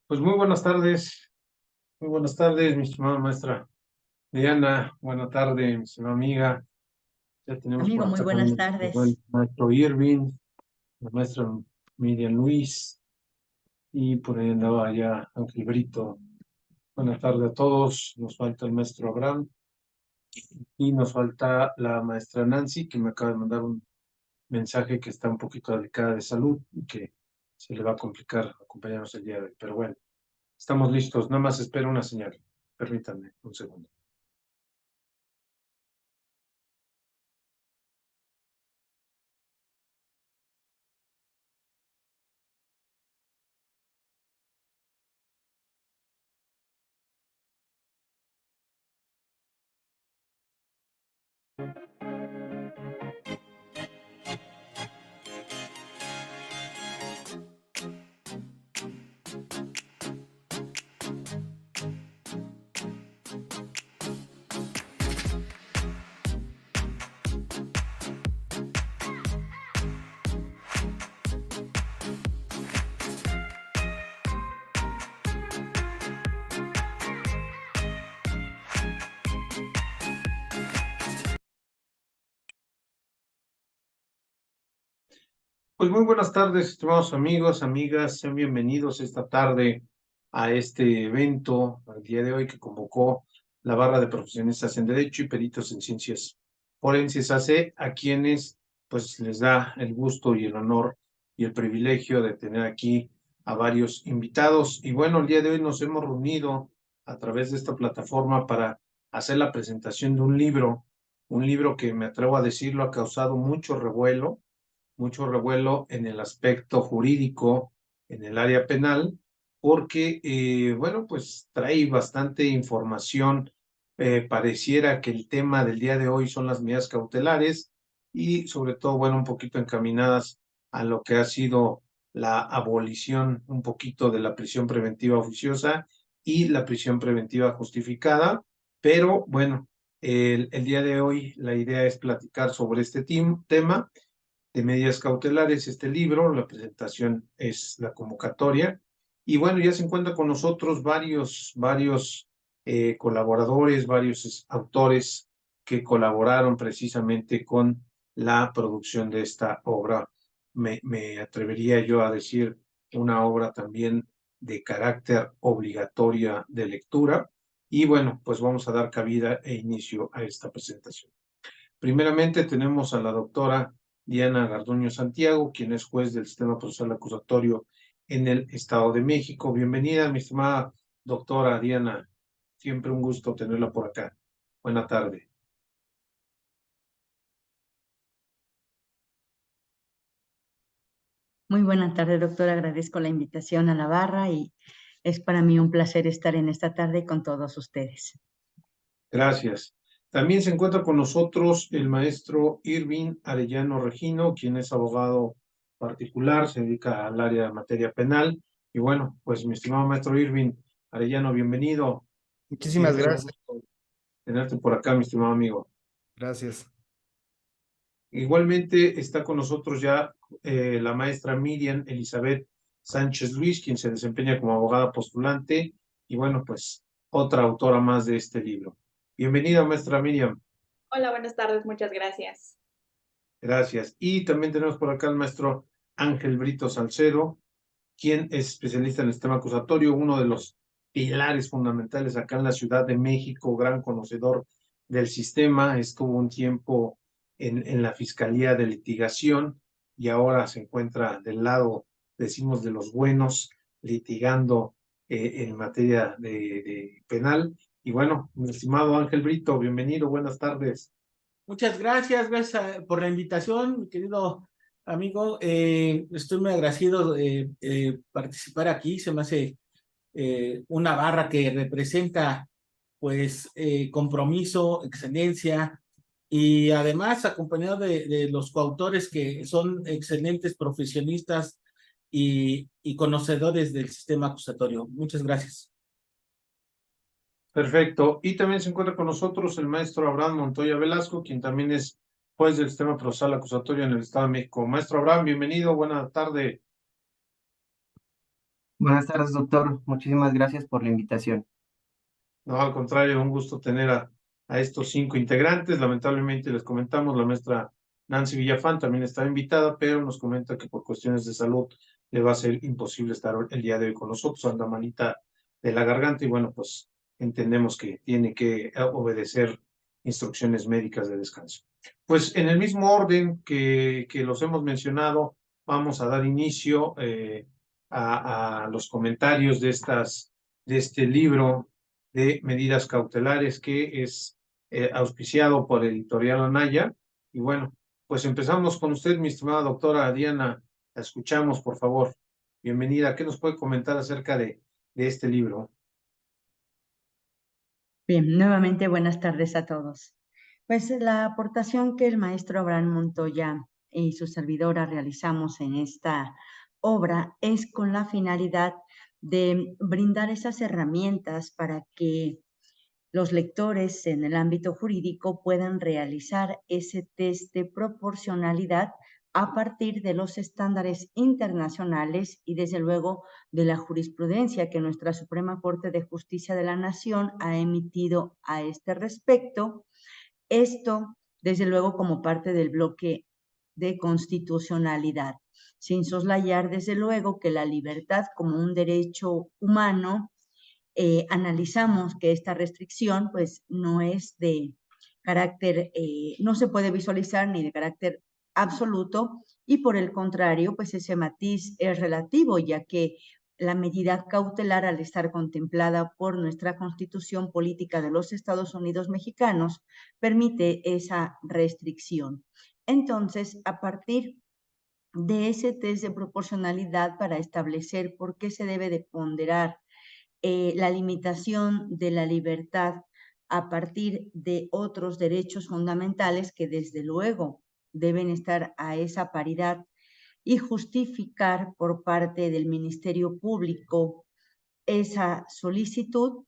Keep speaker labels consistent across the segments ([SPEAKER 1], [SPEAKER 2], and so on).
[SPEAKER 1] Pues muy buenas tardes, mi estimada maestra Diana, buena tarde, mi estimada amiga. Ya tenemos
[SPEAKER 2] Amigo,
[SPEAKER 1] por
[SPEAKER 2] muy
[SPEAKER 1] acá
[SPEAKER 2] buenas
[SPEAKER 1] también el
[SPEAKER 2] tardes.
[SPEAKER 1] maestro Irving, la maestra Miriam Luis, y por ahí andaba ya Ángel Brito. Buenas tardes a todos, nos falta el maestro Abraham y nos falta la maestra Nancy, que me acaba de mandar un mensaje que está un poquito delicada de salud y que se le va a complicar acompañarnos el día de hoy. Pero bueno, estamos listos, nada más espero una señal. Permítanme un segundo. Pues muy buenas tardes, estimados amigos, amigas, sean bienvenidos esta tarde a este evento, al día de hoy que convocó la barra de profesionistas en Derecho y peritos en Ciencias Forenses AC, a quienes pues les da el gusto y el honor y el privilegio de tener aquí a varios invitados. Y bueno, el día de hoy nos hemos reunido a través de esta plataforma para hacer la presentación de un libro que me atrevo a decirlo ha causado mucho revuelo en el aspecto jurídico, en el área penal, porque, bueno, pues trae bastante información. Pareciera que el tema del día de hoy son las medidas cautelares y sobre todo, bueno, un poquito encaminadas a lo que ha sido la abolición un poquito de la prisión preventiva oficiosa y la prisión preventiva justificada. Pero bueno, el día de hoy la idea es platicar sobre este tema de medidas cautelares, este libro, la presentación es la convocatoria, y bueno, ya se encuentran con nosotros varios colaboradores, varios autores que colaboraron precisamente con la producción de esta obra. Me atrevería yo a decir una obra también de carácter obligatoria de lectura, y bueno, pues vamos a dar cabida e inicio a esta presentación. Primeramente tenemos a la doctora Diana Garduño Santiago, quien es juez del sistema procesal acusatorio en el Estado de México. Bienvenida, mi estimada doctora Diana. Siempre un gusto tenerla por acá. Buena tarde.
[SPEAKER 2] Muy buena tarde, doctor. Agradezco la invitación a la barra y es para mí un placer estar en esta tarde con todos ustedes.
[SPEAKER 1] Gracias. También se encuentra con nosotros el maestro Irving Arellano Regino, quien es abogado particular, se dedica al área de materia penal. Y bueno, pues mi estimado maestro Irving Arellano, bienvenido.
[SPEAKER 3] Muchísimas
[SPEAKER 1] Siempre un
[SPEAKER 3] gracias.
[SPEAKER 1] gusto tenerte por acá, mi estimado amigo.
[SPEAKER 3] Gracias.
[SPEAKER 1] Igualmente está con nosotros ya la maestra Miriam Elizabeth Sánchez Luis, quien se desempeña como abogada postulante y bueno, pues otra autora más de este libro. Bienvenida, maestra Miriam.
[SPEAKER 4] Hola, buenas tardes, muchas gracias.
[SPEAKER 1] Gracias. Y también tenemos por acá al maestro Ángel Brito Salcedo, quien es especialista en el sistema acusatorio, uno de los pilares fundamentales acá en la Ciudad de México, gran conocedor del sistema, estuvo un tiempo en la Fiscalía de Litigación y ahora se encuentra del lado, decimos, de los buenos, litigando en materia de penal. Y bueno, mi estimado Ángel Brito, bienvenido, buenas tardes.
[SPEAKER 5] Muchas gracias por la invitación, mi querido amigo. Estoy muy agradecido de participar aquí. Se me hace una barra que representa, pues, compromiso, excelencia y además acompañado de los coautores que son excelentes profesionistas y conocedores del sistema acusatorio. Muchas gracias.
[SPEAKER 1] Perfecto. Y también se encuentra con nosotros el maestro Abraham Montoya Velasco, quien también es juez del sistema procesal acusatorio en el Estado de México. Maestro Abraham, bienvenido, buena tarde.
[SPEAKER 3] Buenas tardes, doctor. Muchísimas gracias por la invitación.
[SPEAKER 1] No, al contrario, un gusto tener a estos 5 integrantes. Lamentablemente les comentamos, la maestra Nancy Villafán también está invitada, pero nos comenta que por cuestiones de salud le va a ser imposible estar el día de hoy con nosotros, anda malita de la garganta y bueno, pues entendemos que tiene que obedecer instrucciones médicas de descanso. Pues en el mismo orden que los hemos mencionado, vamos a dar inicio a los comentarios de este libro de medidas cautelares que es auspiciado por Editorial Anaya. Y bueno, pues empezamos con usted, mi estimada doctora Diana. La escuchamos, por favor. Bienvenida. ¿Qué nos puede comentar acerca de este libro?
[SPEAKER 2] Bien, nuevamente buenas tardes a todos. Pues la aportación que el maestro Abraham Montoya y su servidora realizamos en esta obra es con la finalidad de brindar esas herramientas para que los lectores en el ámbito jurídico puedan realizar ese test de proporcionalidad a partir de los estándares internacionales y desde luego de la jurisprudencia que nuestra Suprema Corte de Justicia de la Nación ha emitido a este respecto. Esto, desde luego, como parte del bloque de constitucionalidad, sin soslayar, desde luego, que la libertad como un derecho humano, analizamos que esta restricción pues no es de carácter, no se puede visualizar ni de carácter absoluto y por el contrario pues ese matiz es relativo, ya que la medida cautelar, al estar contemplada por nuestra Constitución Política de los Estados Unidos Mexicanos, permite esa restricción. Entonces, a partir de ese test de proporcionalidad para establecer por qué se debe de ponderar la limitación de la libertad a partir de otros derechos fundamentales que desde luego deben estar a esa paridad y justificar por parte del Ministerio Público esa solicitud,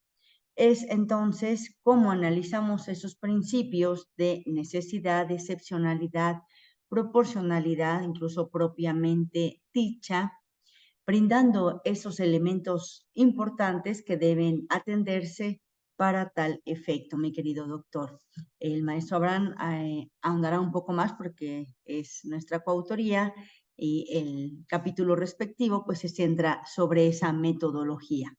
[SPEAKER 2] es entonces cómo analizamos esos principios de necesidad, excepcionalidad, proporcionalidad, incluso propiamente dicha, brindando esos elementos importantes que deben atenderse para tal efecto, mi querido doctor. El maestro Abraham ahondará un poco más porque es nuestra coautoría y el capítulo respectivo pues se centra sobre esa metodología.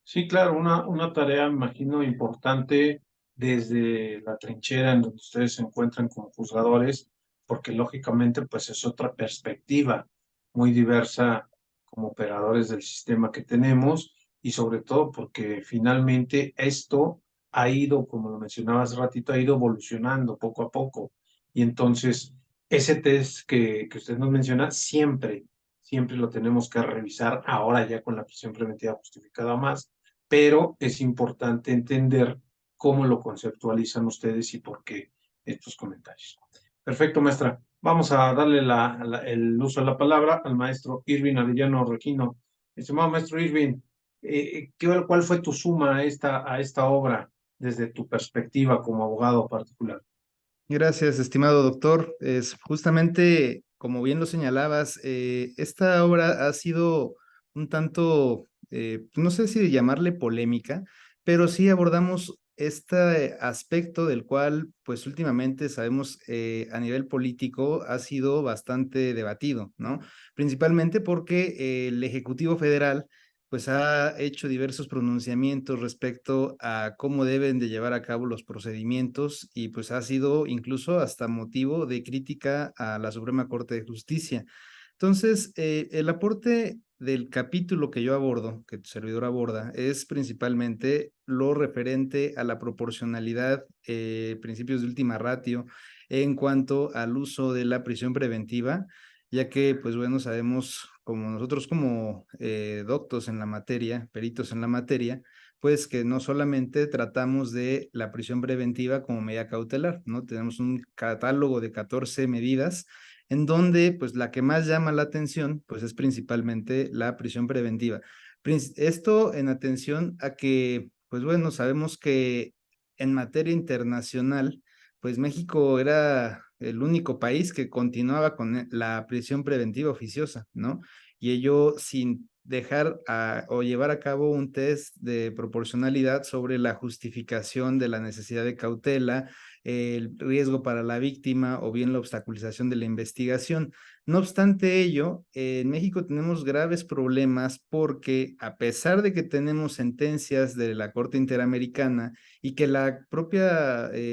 [SPEAKER 1] Sí, claro, una tarea, me imagino, importante desde la trinchera en donde ustedes se encuentran como juzgadores, porque lógicamente pues es otra perspectiva muy diversa como operadores del sistema que tenemos y sobre todo porque finalmente esto ha ido, como lo mencionaba hace ratito, ha ido evolucionando poco a poco. Y entonces ese test que usted nos menciona siempre lo tenemos que revisar ahora ya con la prisión preventiva justificada más, pero es importante entender cómo lo conceptualizan ustedes y por qué estos comentarios. Perfecto, maestra. Vamos a darle el uso de la palabra al maestro Irving Arellano Requino. Estimado maestro Irving, ¿cuál fue tu suma a esta obra desde tu perspectiva como abogado particular?
[SPEAKER 6] Gracias, estimado doctor. Es justamente, como bien lo señalabas, esta obra ha sido un tanto, no sé si llamarle polémica, pero sí abordamos este aspecto del cual, pues últimamente sabemos a nivel político ha sido bastante debatido, ¿no? Principalmente porque el Ejecutivo Federal pues ha hecho diversos pronunciamientos respecto a cómo deben de llevar a cabo los procedimientos y pues ha sido incluso hasta motivo de crítica a la Suprema Corte de Justicia. Entonces, el aporte del capítulo que yo abordo, que tu servidor aborda, es principalmente lo referente a la proporcionalidad, principios de última ratio, en cuanto al uso de la prisión preventiva, ya que, pues bueno, sabemos como nosotros como doctos en la materia, peritos en la materia, pues que no solamente tratamos de la prisión preventiva como medida cautelar, ¿no? Tenemos un catálogo de 14 medidas en donde pues la que más llama la atención pues es principalmente la prisión preventiva. Esto en atención a que pues bueno, sabemos que en materia internacional pues México era el único país que continuaba con la prisión preventiva oficiosa, ¿no? y ello sin dejar o llevar a cabo un test de proporcionalidad sobre la justificación de la necesidad de cautela, el riesgo para la víctima o bien la obstaculización de la investigación. No obstante ello, en México tenemos graves problemas porque a pesar de que tenemos sentencias de la Corte Interamericana y que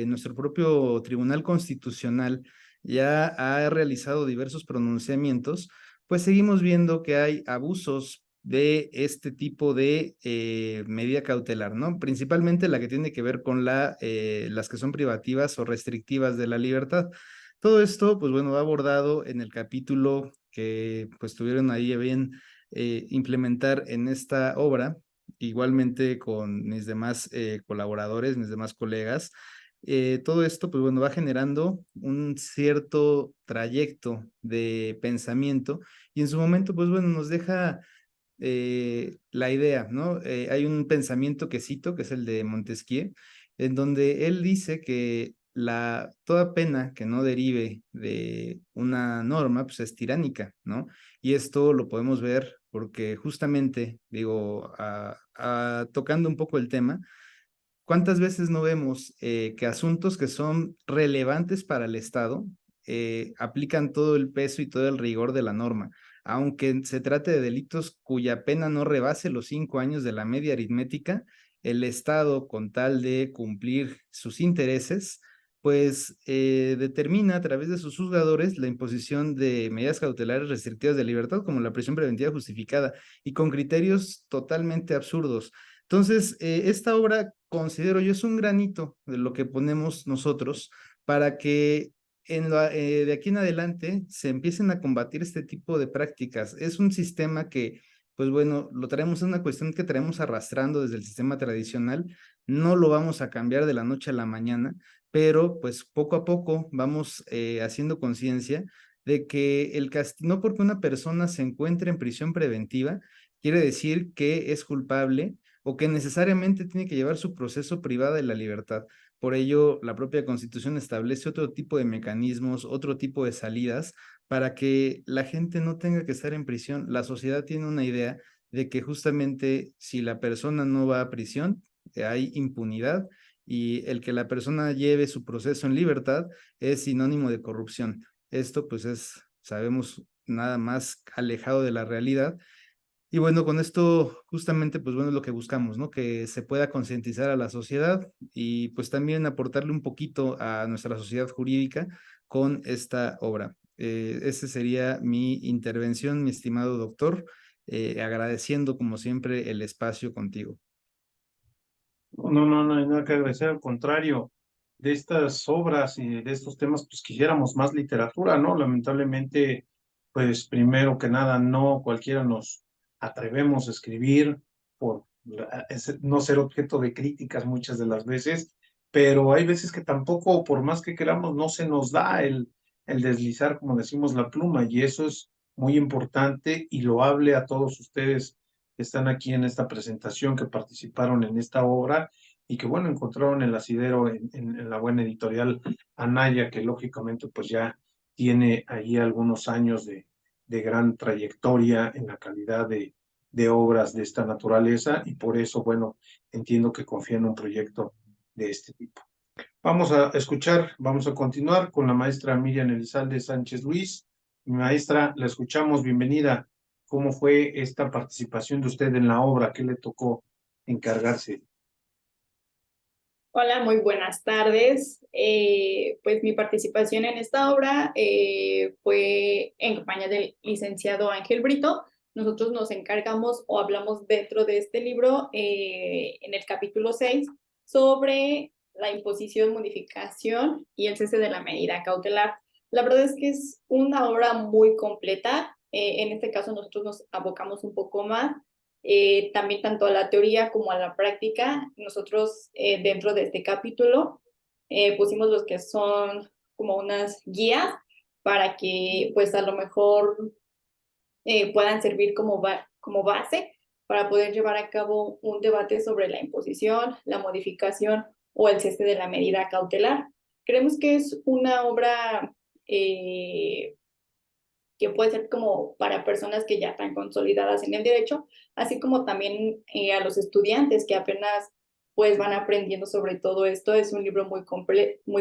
[SPEAKER 6] nuestro propio Tribunal Constitucional ya ha realizado diversos pronunciamientos, pues seguimos viendo que hay abusos de este tipo de medida cautelar, ¿no? Principalmente la que tiene que ver con las que son privativas o restrictivas de la libertad. Todo esto, pues bueno, va abordado en el capítulo que pues tuvieron ahí a bien implementar en esta obra, igualmente con mis demás colaboradores, mis demás colegas. Todo esto, pues bueno, va generando un cierto trayecto de pensamiento y en su momento, pues bueno, nos deja la idea, ¿no? Hay un pensamiento que cito, que es el de Montesquieu, en donde él dice que toda pena que no derive de una norma, pues es tiránica, ¿no? Y esto lo podemos ver porque justamente, digo, tocando un poco el tema, ¿cuántas veces no vemos que asuntos que son relevantes para el Estado aplican todo el peso y todo el rigor de la norma? Aunque se trate de delitos cuya pena no rebase los 5 años de la media aritmética, el Estado, con tal de cumplir sus intereses, pues determina a través de sus juzgadores la imposición de medidas cautelares restrictivas de libertad, como la prisión preventiva justificada, y con criterios totalmente absurdos. Entonces, esta obra, considero yo, es un granito de lo que ponemos nosotros para que de aquí en adelante se empiecen a combatir este tipo de prácticas. Es un sistema que, pues bueno, es una cuestión que traemos arrastrando desde el sistema tradicional, no lo vamos a cambiar de la noche a la mañana, pero pues poco a poco vamos haciendo conciencia de que no porque una persona se encuentre en prisión preventiva, quiere decir que es culpable o que necesariamente tiene que llevar su proceso privado de la libertad. Por ello, la propia Constitución establece otro tipo de mecanismos, otro tipo de salidas para que la gente no tenga que estar en prisión. La sociedad tiene una idea de que justamente si la persona no va a prisión, hay impunidad y el que la persona lleve su proceso en libertad es sinónimo de corrupción. Esto pues sabemos, nada más alejado de la realidad. Y bueno, con esto justamente, pues bueno, es lo que buscamos, ¿no? Que se pueda concientizar a la sociedad y pues también aportarle un poquito a nuestra sociedad jurídica con esta obra. Esa sería mi intervención, mi estimado doctor, agradeciendo como siempre el espacio contigo.
[SPEAKER 1] No hay nada que agradecer, al contrario, de estas obras y de estos temas, pues quisiéramos más literatura, ¿no? Lamentablemente, pues primero que nada, no cualquiera nos atrevemos a escribir por no ser objeto de críticas muchas de las veces, pero hay veces que tampoco, por más que queramos, no se nos da el deslizar, como decimos, la pluma, y eso es muy importante y loable a todos ustedes que están aquí en esta presentación, que participaron en esta obra y que, bueno, encontraron el asidero en la buena editorial Anaya, que lógicamente pues ya tiene ahí algunos años de gran trayectoria en la calidad de obras de esta naturaleza y por eso, bueno, entiendo que confía en un proyecto de este tipo. Vamos a continuar con la maestra Miriam Elizalde Sánchez Luis. Maestra, la escuchamos, bienvenida. ¿Cómo fue esta participación de usted en la obra? ¿Qué le tocó encargarse?
[SPEAKER 4] Hola, muy buenas tardes. Pues mi participación en esta obra fue en compañía del licenciado Ángel Brito. Nosotros nos encargamos o hablamos dentro de este libro en el capítulo 6 sobre la imposición, modificación y el cese de la medida cautelar. La verdad es que es una obra muy completa. En este caso nosotros nos abocamos un poco más también tanto a la teoría como a la práctica. Nosotros dentro de este capítulo pusimos los que son como unas guías para que pues a lo mejor puedan servir como base para poder llevar a cabo un debate sobre la imposición, la modificación o el cese de la medida cautelar. Creemos que es una obra que puede ser como para personas que ya están consolidadas en el derecho, así como también a los estudiantes que apenas pues van aprendiendo sobre todo esto. Es un libro muy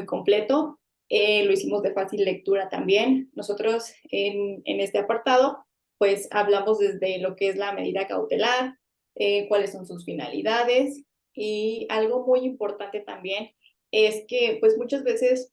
[SPEAKER 4] completo, lo hicimos de fácil lectura también. Nosotros en este apartado pues hablamos desde lo que es la medida cautelar, cuáles son sus finalidades, y algo muy importante también es que pues muchas veces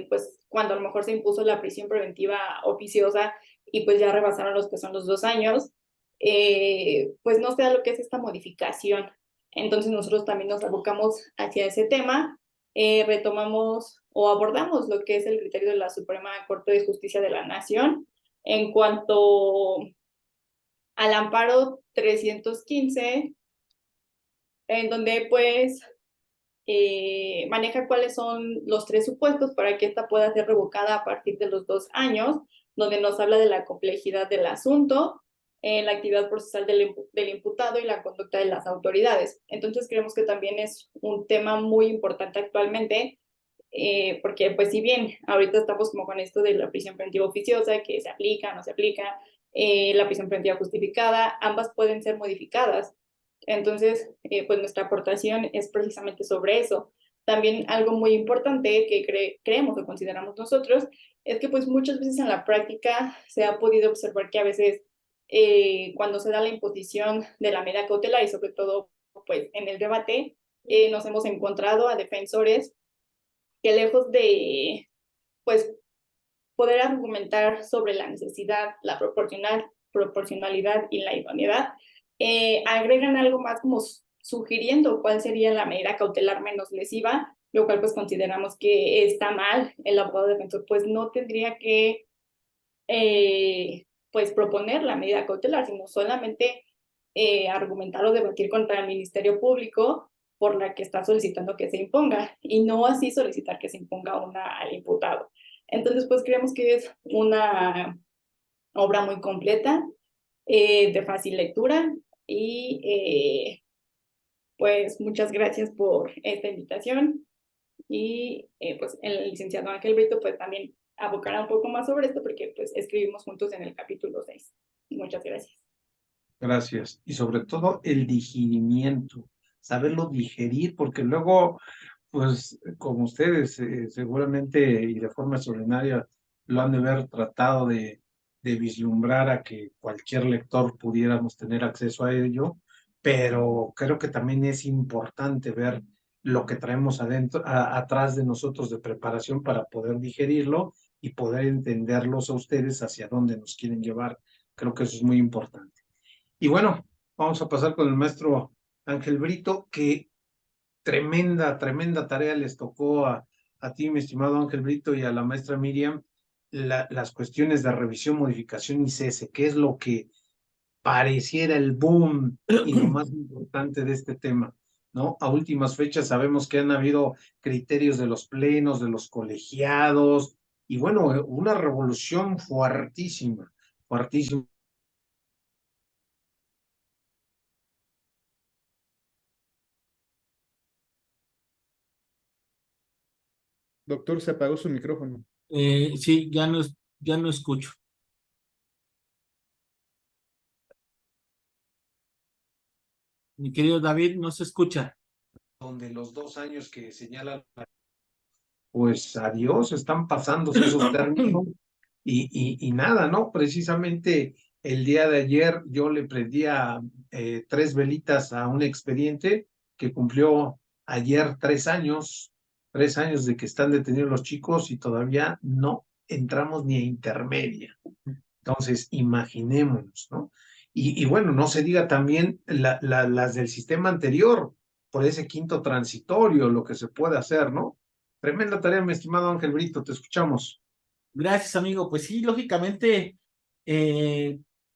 [SPEAKER 4] pues cuando a lo mejor se impuso la prisión preventiva oficiosa y pues ya rebasaron los que son los 2 años, pues no sé a lo que es esta modificación. Entonces nosotros también nos abocamos hacia ese tema, retomamos o abordamos lo que es el criterio de la Suprema Corte de Justicia de la Nación en cuanto al amparo 315, en donde pues maneja cuáles son los 3 supuestos para que esta pueda ser revocada a partir de los 2 años, donde nos habla de la complejidad del asunto, la actividad procesal del imputado y la conducta de las autoridades. Entonces creemos que también es un tema muy importante actualmente, porque pues si bien ahorita estamos como con esto de la prisión preventiva oficiosa, que se aplica, no se aplica, la prisión preventiva justificada, ambas pueden ser modificadas. Entonces, pues nuestra aportación es precisamente sobre eso. También algo muy importante que creemos o consideramos nosotros es que pues muchas veces en la práctica se ha podido observar que a veces cuando se da la imposición de la medida cautelar y sobre todo pues en el debate nos hemos encontrado a defensores que lejos de pues poder argumentar sobre la necesidad, la proporcionalidad y la idoneidad, agregan algo más como sugiriendo cuál sería la medida cautelar menos lesiva, lo cual pues consideramos que está mal. El abogado defensor pues no tendría que pues proponer la medida cautelar, sino solamente argumentar o debatir contra el Ministerio Público por la que está solicitando que se imponga, y no así solicitar que se imponga una al imputado. Entonces, pues creemos que es una obra muy completa, de fácil lectura, y pues muchas gracias por esta invitación, y pues el licenciado Ángel Brito pues también abocará un poco más sobre esto porque pues escribimos juntos en el capítulo 6. Muchas gracias.
[SPEAKER 1] Gracias. Y sobre todo el digerimiento, saberlo digerir, porque luego, pues, como ustedes seguramente y de forma extraordinaria lo han de haber tratado de vislumbrar a que cualquier lector pudiéramos tener acceso a ello, pero creo que también es importante ver lo que traemos adentro, atrás de nosotros de preparación para poder digerirlo y poder entenderlos a ustedes hacia dónde nos quieren llevar. Creo que eso es muy importante. Y bueno, vamos a pasar con el maestro Ángel Brito, que tremenda tarea les tocó a ti, mi estimado Ángel Brito, y a la maestra Miriam, las cuestiones de revisión, modificación y cese, que es lo que pareciera el boom y lo más importante de este tema, ¿no? A últimas fechas sabemos que han habido criterios de los plenos, de los colegiados, y bueno, una revolución fuertísima, fuertísima.
[SPEAKER 6] Doctor, se apagó su micrófono.
[SPEAKER 5] Sí, ya no escucho. Mi querido David, no se escucha.
[SPEAKER 1] Donde los 2 años que señalan, pues adiós, están pasándose esos términos y nada, ¿no? Precisamente el día de ayer yo le prendía 3 velitas a un expediente que cumplió ayer 3 años de que están detenidos los chicos y todavía no entramos ni a intermedia. Entonces, imaginémonos, ¿no? Y bueno, no se diga también las del sistema anterior, por ese quinto transitorio, lo que se puede hacer, ¿no? Tremenda tarea, mi estimado Ángel Brito, te escuchamos.
[SPEAKER 5] Gracias, amigo. Pues sí, lógicamente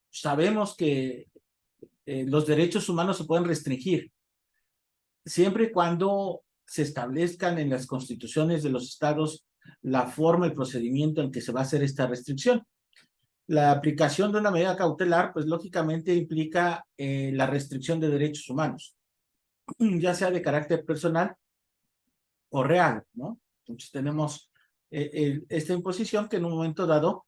[SPEAKER 5] sabemos que los derechos humanos se pueden restringir siempre y cuando se establezcan en las constituciones de los estados la forma y procedimiento en que se va a hacer esta restricción. La aplicación de una medida cautelar, pues lógicamente implica la restricción de derechos humanos, ya sea de carácter personal o real, ¿no? Entonces tenemos esta imposición que en un momento dado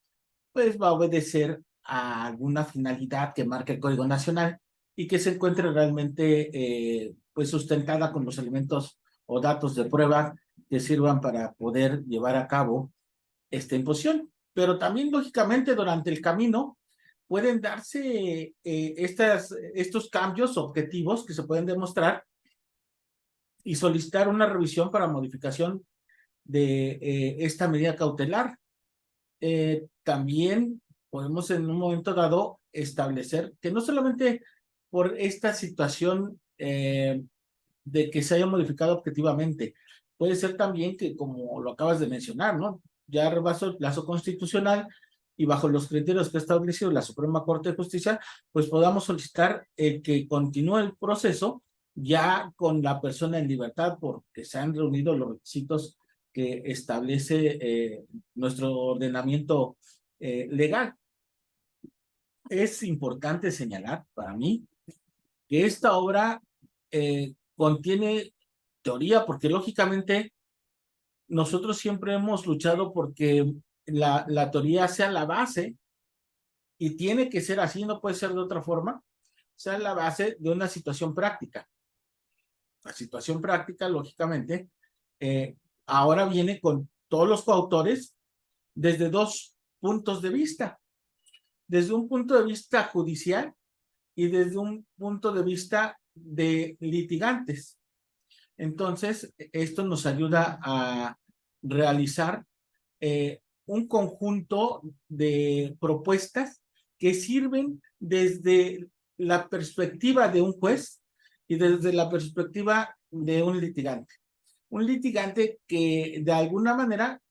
[SPEAKER 5] pues va a obedecer a alguna finalidad que marque el Código Nacional y que se encuentre realmente pues sustentada con los elementos o datos de prueba que sirvan para poder llevar a cabo esta imposición. Pero también, lógicamente, durante el camino pueden darse estos cambios objetivos que se pueden demostrar y solicitar una revisión para modificación de esta medida cautelar. También podemos en un momento dado establecer que no solamente por esta situación de que se haya modificado objetivamente, puede ser también que, como lo acabas de mencionar, ¿no? Ya rebasó el plazo constitucional y bajo los criterios que ha establecido la Suprema Corte de Justicia, pues podamos solicitar que continúe el proceso ya con la persona en libertad porque se han reunido los requisitos que establece nuestro ordenamiento legal. Es importante señalar para mí que esta obra contiene teoría, porque lógicamente nosotros siempre hemos luchado porque la teoría sea la base, y tiene que ser así, no puede ser de otra forma, sea la base de una situación práctica. La situación práctica, lógicamente, ahora viene con todos los coautores desde dos puntos de vista. Desde un punto de vista judicial y desde un punto de vista de litigantes. Entonces, esto nos ayuda a realizar un conjunto de propuestas que sirven desde la perspectiva de un juez y desde la perspectiva de un litigante. Un litigante que de alguna manera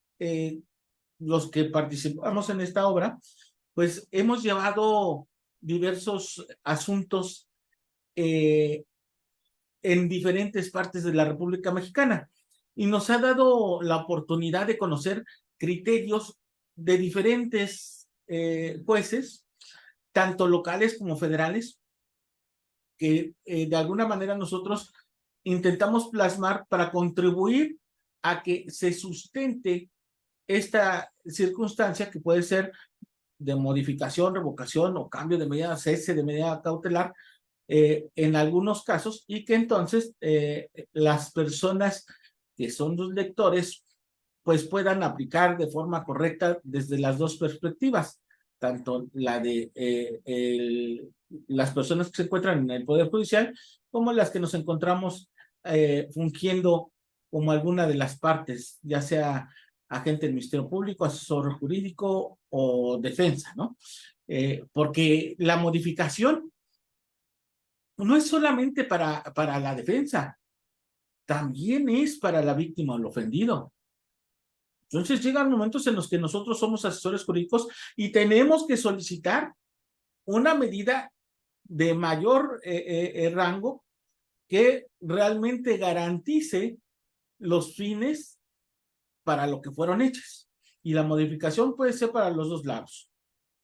[SPEAKER 5] los que participamos en esta obra, pues hemos llevado diversos asuntos en diferentes partes de la República Mexicana y nos ha dado la oportunidad de conocer criterios de diferentes jueces, tanto locales como federales, que de alguna manera nosotros intentamos plasmar para contribuir a que se sustente esta circunstancia que puede ser de modificación, revocación o cambio de medida, cese de medida cautelar en algunos casos, y que entonces las personas que son los lectores pues puedan aplicar de forma correcta desde las dos perspectivas, tanto la de las personas que se encuentran en el Poder Judicial como las que nos encontramos fungiendo como alguna de las partes, ya sea agente del Ministerio Público, asesor jurídico o defensa, ¿no? Porque la modificación no es solamente para la defensa, también es para la víctima o el ofendido. Entonces llegan momentos en los que nosotros somos asesores jurídicos y tenemos que solicitar una medida de mayor rango que realmente garantice los fines para lo que fueron hechas. Y la modificación puede ser para los dos lados,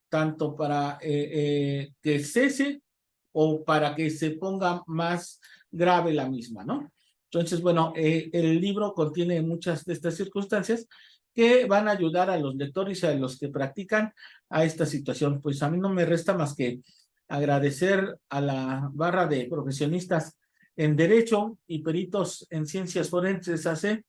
[SPEAKER 5] tanto para que cese o para que se ponga más grave la misma, ¿no? Entonces, bueno, el libro contiene muchas de estas circunstancias que van a ayudar a los lectores y a los que practican a esta situación. Pues a mí no me resta más que agradecer a la barra de profesionistas en Derecho y peritos en Ciencias Forenses AC,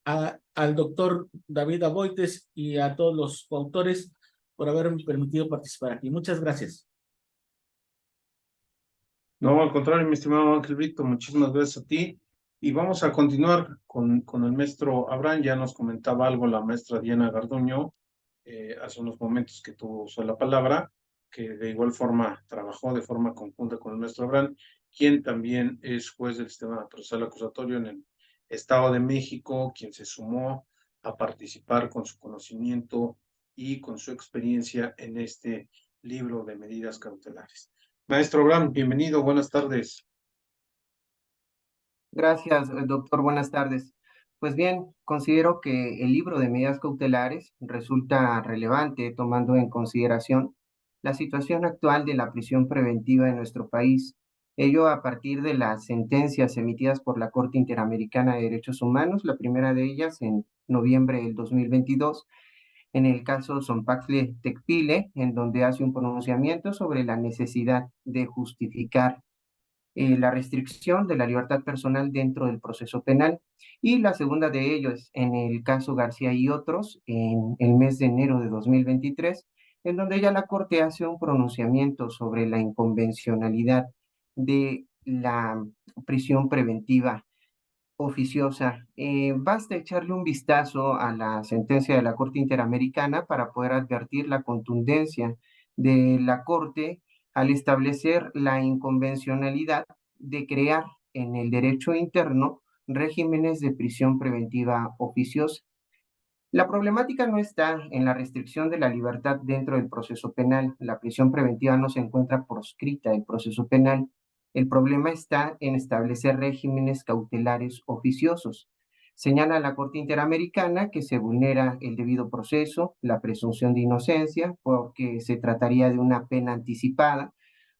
[SPEAKER 5] al doctor David Aboites y a todos los coautores por haberme permitido participar aquí. Muchas gracias.
[SPEAKER 1] No, al contrario, mi estimado Ángel Brito, muchísimas gracias a ti. Y vamos a continuar con el maestro Abraham. Ya nos comentaba algo la maestra Diana Garduño hace unos momentos que tuvo usó la palabra, que de igual forma trabajó de forma conjunta con el maestro Abraham, quien también es juez del sistema procesal acusatorio en el Estado de México, quien se sumó a participar con su conocimiento y con su experiencia en este libro de medidas cautelares. Maestro Abraham, bienvenido, buenas tardes.
[SPEAKER 3] Gracias, doctor. Buenas tardes. Pues bien, considero que el libro de medidas cautelares resulta relevante tomando en consideración la situación actual de la prisión preventiva en nuestro país, ello a partir de las sentencias emitidas por la Corte Interamericana de Derechos Humanos, la primera de ellas en noviembre del 2022, en el caso Zompacle Tecpile, en donde hace un pronunciamiento sobre la necesidad de justificar la restricción de la libertad personal dentro del proceso penal. Y la segunda de ellos, en el caso García y otros, en el mes de enero de 2023, en donde ya la Corte hace un pronunciamiento sobre la inconvencionalidad de la prisión preventiva oficiosa. Basta echarle un vistazo a la sentencia de la Corte Interamericana para poder advertir la contundencia de la Corte al establecer la inconvencionalidad de crear en el derecho interno regímenes de prisión preventiva oficiosa. La problemática no está en la restricción de la libertad dentro del proceso penal. La prisión preventiva no se encuentra proscrita del proceso penal. El problema está en establecer regímenes cautelares oficiosos. Señala la Corte Interamericana que se vulnera el debido proceso, la presunción de inocencia, porque se trataría de una pena anticipada,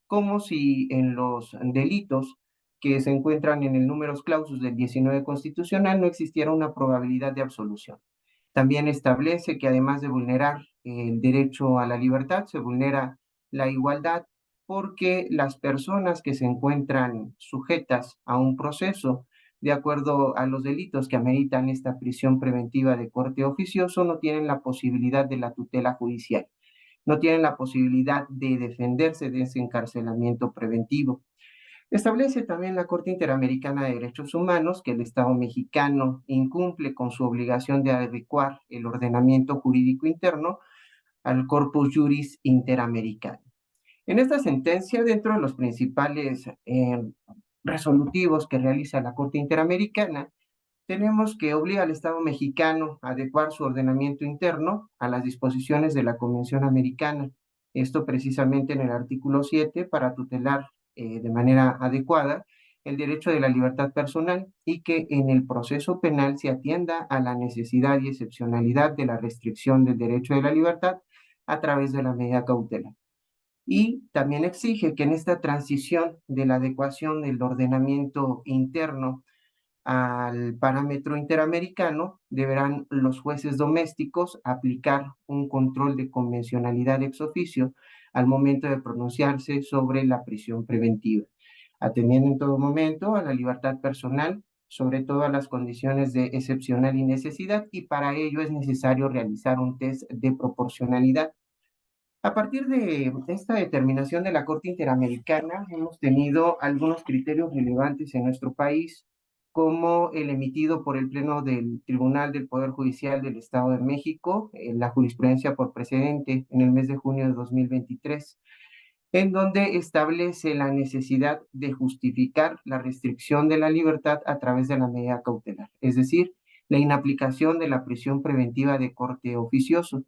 [SPEAKER 3] como si en los delitos que se encuentran en el números clausus del 19 constitucional no existiera una probabilidad de absolución. También establece que además de vulnerar el derecho a la libertad, se vulnera la igualdad porque las personas que se encuentran sujetas a un proceso de acuerdo a los delitos que ameritan esta prisión preventiva de corte oficioso no tienen la posibilidad de la tutela judicial, no tienen la posibilidad de defenderse de ese encarcelamiento preventivo. Establece también la Corte Interamericana de Derechos Humanos que el Estado mexicano incumple con su obligación de adecuar el ordenamiento jurídico interno al Corpus Juris Interamericano. En esta sentencia, dentro de los principales resolutivos que realiza la Corte Interamericana, tenemos que obliga al Estado mexicano a adecuar su ordenamiento interno a las disposiciones de la Convención Americana. Esto precisamente en el artículo 7 para tutelar de manera adecuada el derecho de la libertad personal y que en el proceso penal se atienda a la necesidad y excepcionalidad de la restricción del derecho de la libertad a través de la medida cautelar. Y también exige que en esta transición de la adecuación del ordenamiento interno al parámetro interamericano, deberán los jueces domésticos aplicar un control de convencionalidad ex oficio al momento de pronunciarse sobre la prisión preventiva, atendiendo en todo momento a la libertad personal, sobre todo a las condiciones de excepcional y necesidad, y para ello es necesario realizar un test de proporcionalidad. A partir de esta determinación de la Corte Interamericana, hemos tenido algunos criterios relevantes en nuestro país, como el emitido por el Pleno del Tribunal del Poder Judicial del Estado de México, la jurisprudencia por precedente en el mes de junio de 2023, en donde establece la necesidad de justificar la restricción de la libertad a través de la medida cautelar, es decir, la inaplicación de la prisión preventiva de corte oficioso.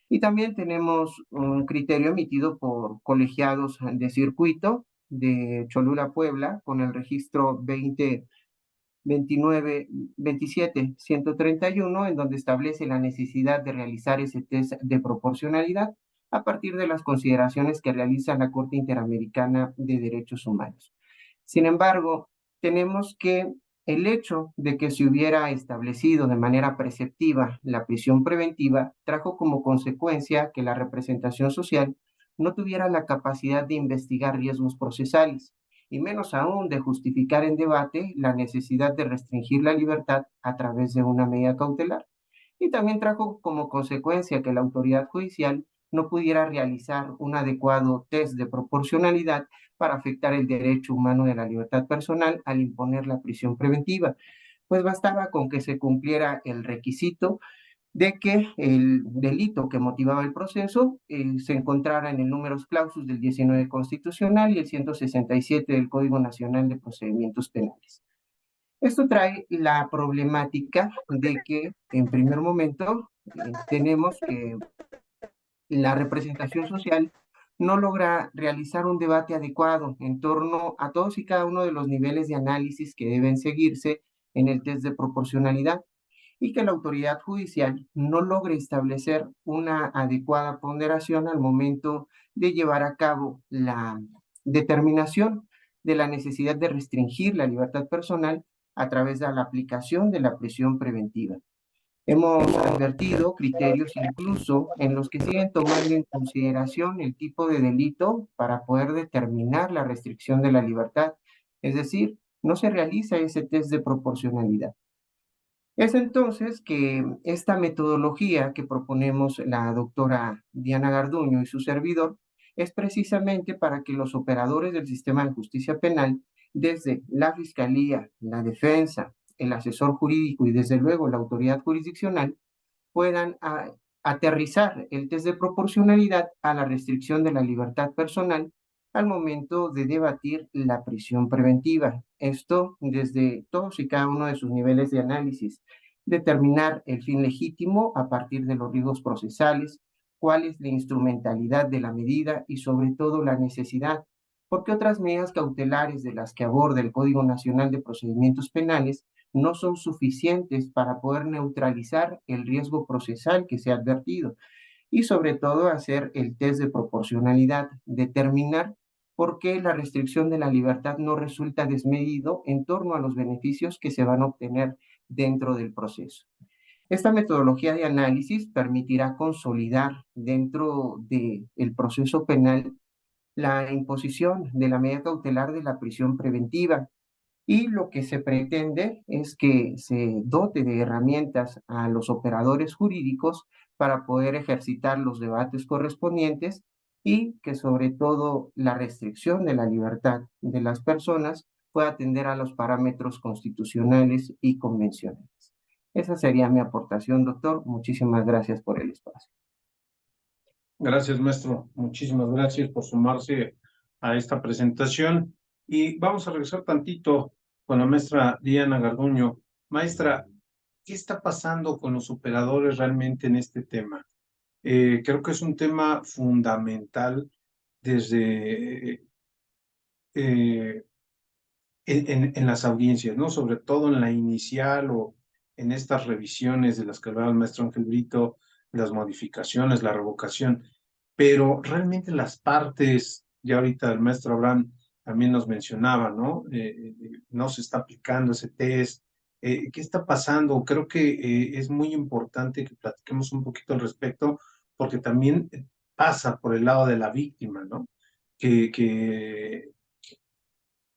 [SPEAKER 3] Y también tenemos un criterio emitido por colegiados de circuito de Cholula, Puebla, con el registro 2029-27-131, en donde establece la necesidad de realizar ese test de proporcionalidad a partir de las consideraciones que realiza la Corte Interamericana de Derechos Humanos. Sin embargo, tenemos que el hecho de que se hubiera establecido de manera preceptiva la prisión preventiva trajo como consecuencia que la representación social no tuviera la capacidad de investigar riesgos procesales y menos aún de justificar en debate la necesidad de restringir la libertad a través de una medida cautelar. Y también trajo como consecuencia que la autoridad judicial no pudiera realizar un adecuado test de proporcionalidad para afectar el derecho humano de la libertad personal al imponer la prisión preventiva, pues bastaba con que se cumpliera el requisito de que el delito que motivaba el proceso se encontrara en el números clausus del 19 constitucional y el 167 del Código Nacional de Procedimientos Penales. Esto trae la problemática de que, en primer momento, tenemos que la representación social no logra realizar un debate adecuado en torno a todos y cada uno de los niveles de análisis que deben seguirse en el test de proporcionalidad y que la autoridad judicial no logre establecer una adecuada ponderación al momento de llevar a cabo la determinación de la necesidad de restringir la libertad personal a través de la aplicación de la prisión preventiva. Hemos advertido criterios incluso en los que siguen tomando en consideración el tipo de delito para poder determinar la restricción de la libertad. Es decir, no se realiza ese test de proporcionalidad. Es entonces que esta metodología que proponemos la doctora Diana Garduño y su servidor es precisamente para que los operadores del sistema de justicia penal, desde la Fiscalía, la Defensa, el asesor jurídico y desde luego la autoridad jurisdiccional, puedan aterrizar el test de proporcionalidad a la restricción de la libertad personal al momento de debatir la prisión preventiva. Esto desde todos y cada uno de sus niveles de análisis. Determinar el fin legítimo a partir de los riesgos procesales, cuál es la instrumentalidad de la medida y sobre todo la necesidad, porque otras medidas cautelares de las que aborda el Código Nacional de Procedimientos Penales no son suficientes para poder neutralizar el riesgo procesal que se ha advertido y sobre todo hacer el test de proporcionalidad, determinar por qué la restricción de la libertad no resulta desmedido en torno a los beneficios que se van a obtener dentro del proceso. Esta metodología de análisis permitirá consolidar dentro del proceso penal la imposición de la medida cautelar de la prisión preventiva, y lo que se pretende es que se dote de herramientas a los operadores jurídicos para poder ejercitar los debates correspondientes y que sobre todo la restricción de la libertad de las personas pueda atender a los parámetros constitucionales y convencionales. Esa sería mi aportación, doctor. Muchísimas gracias por el espacio.
[SPEAKER 1] Gracias, maestro. Muchísimas gracias por sumarse a esta presentación. Y vamos a regresar tantito con la maestra Diana Garduño. Maestra, ¿qué está pasando con los operadores realmente en este tema? Creo que es un tema fundamental desde en las audiencias, ¿no? Sobre todo en la inicial o en estas revisiones de las que hablaba el maestro Ángel Brito, las modificaciones, la revocación, pero realmente las partes, ya ahorita el maestro Abraham también nos mencionaba, ¿no? No se está aplicando ese test. ¿Qué está pasando? Creo que es muy importante que platiquemos un poquito al respecto, porque también pasa por el lado de la víctima, ¿no? Que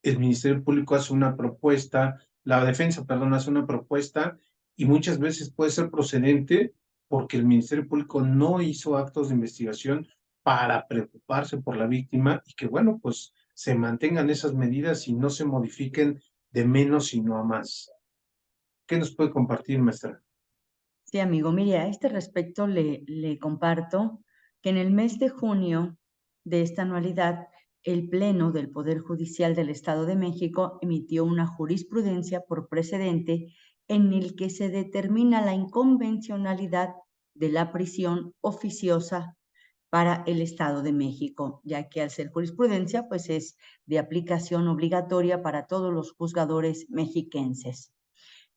[SPEAKER 1] el Ministerio Público hace una propuesta, la defensa, perdón, hace una propuesta y muchas veces puede ser procedente porque el Ministerio Público no hizo actos de investigación para preocuparse por la víctima y que, bueno, pues se mantengan esas medidas y no se modifiquen de menos sino a más. ¿Qué nos puede compartir, maestra?
[SPEAKER 2] Sí, amigo, mire, a este respecto le comparto que en el mes de junio de esta anualidad, el Pleno del Poder Judicial del Estado de México emitió una jurisprudencia por precedente en el que se determina la inconvencionalidad de la prisión oficiosa para el Estado de México, ya que al ser jurisprudencia, pues es de aplicación obligatoria para todos los juzgadores mexiquenses.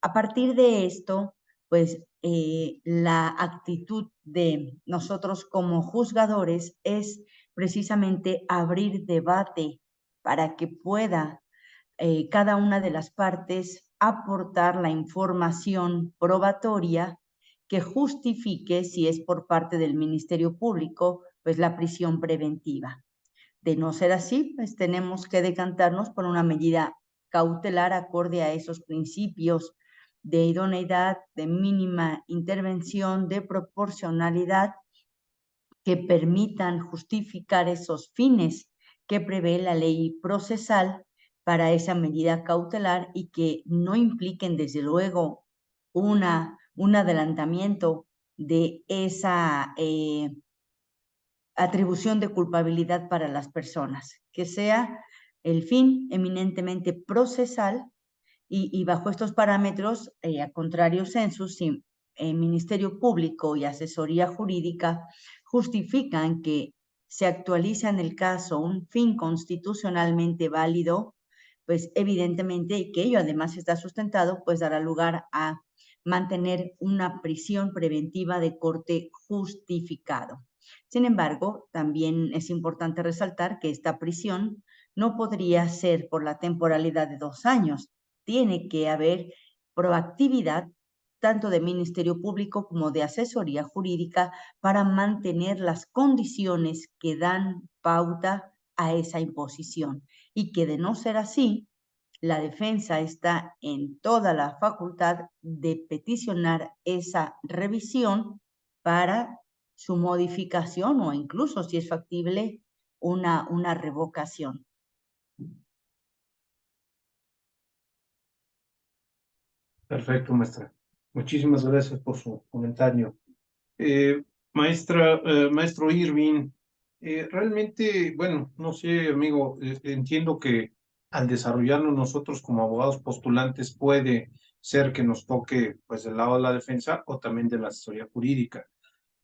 [SPEAKER 2] A partir de esto, pues la actitud de nosotros como juzgadores es precisamente abrir debate para que pueda cada una de las partes aportar la información probatoria que justifique, si es por parte del Ministerio Público, pues la prisión preventiva. De no ser así, pues tenemos que decantarnos por una medida cautelar acorde a esos principios de idoneidad, de mínima intervención, de proporcionalidad, que permitan justificar esos fines que prevé la ley procesal para esa medida cautelar y que no impliquen, desde luego, un adelantamiento de esa atribución de culpabilidad para las personas, que sea el fin eminentemente procesal y bajo estos parámetros, a contrario sensu, si el Ministerio Público y Asesoría Jurídica justifican que se actualiza en el caso un fin constitucionalmente válido, pues evidentemente, y que ello además está sustentado, pues dará lugar a mantener una prisión preventiva de corte justificado. Sin embargo, también es importante resaltar que esta prisión no podría ser por la temporalidad de 2 años. Tiene que haber proactividad tanto de Ministerio Público como de asesoría jurídica para mantener las condiciones que dan pauta a esa imposición, y que de no ser así, la defensa está en toda la facultad de peticionar esa revisión para su modificación o incluso, si es factible, una revocación.
[SPEAKER 1] Perfecto, maestra. Muchísimas gracias por su comentario. Maestro Irving, realmente, bueno, no sé, amigo, entiendo que al desarrollarnos nosotros como abogados postulantes puede ser que nos toque pues del lado de la defensa o también de la asesoría jurídica.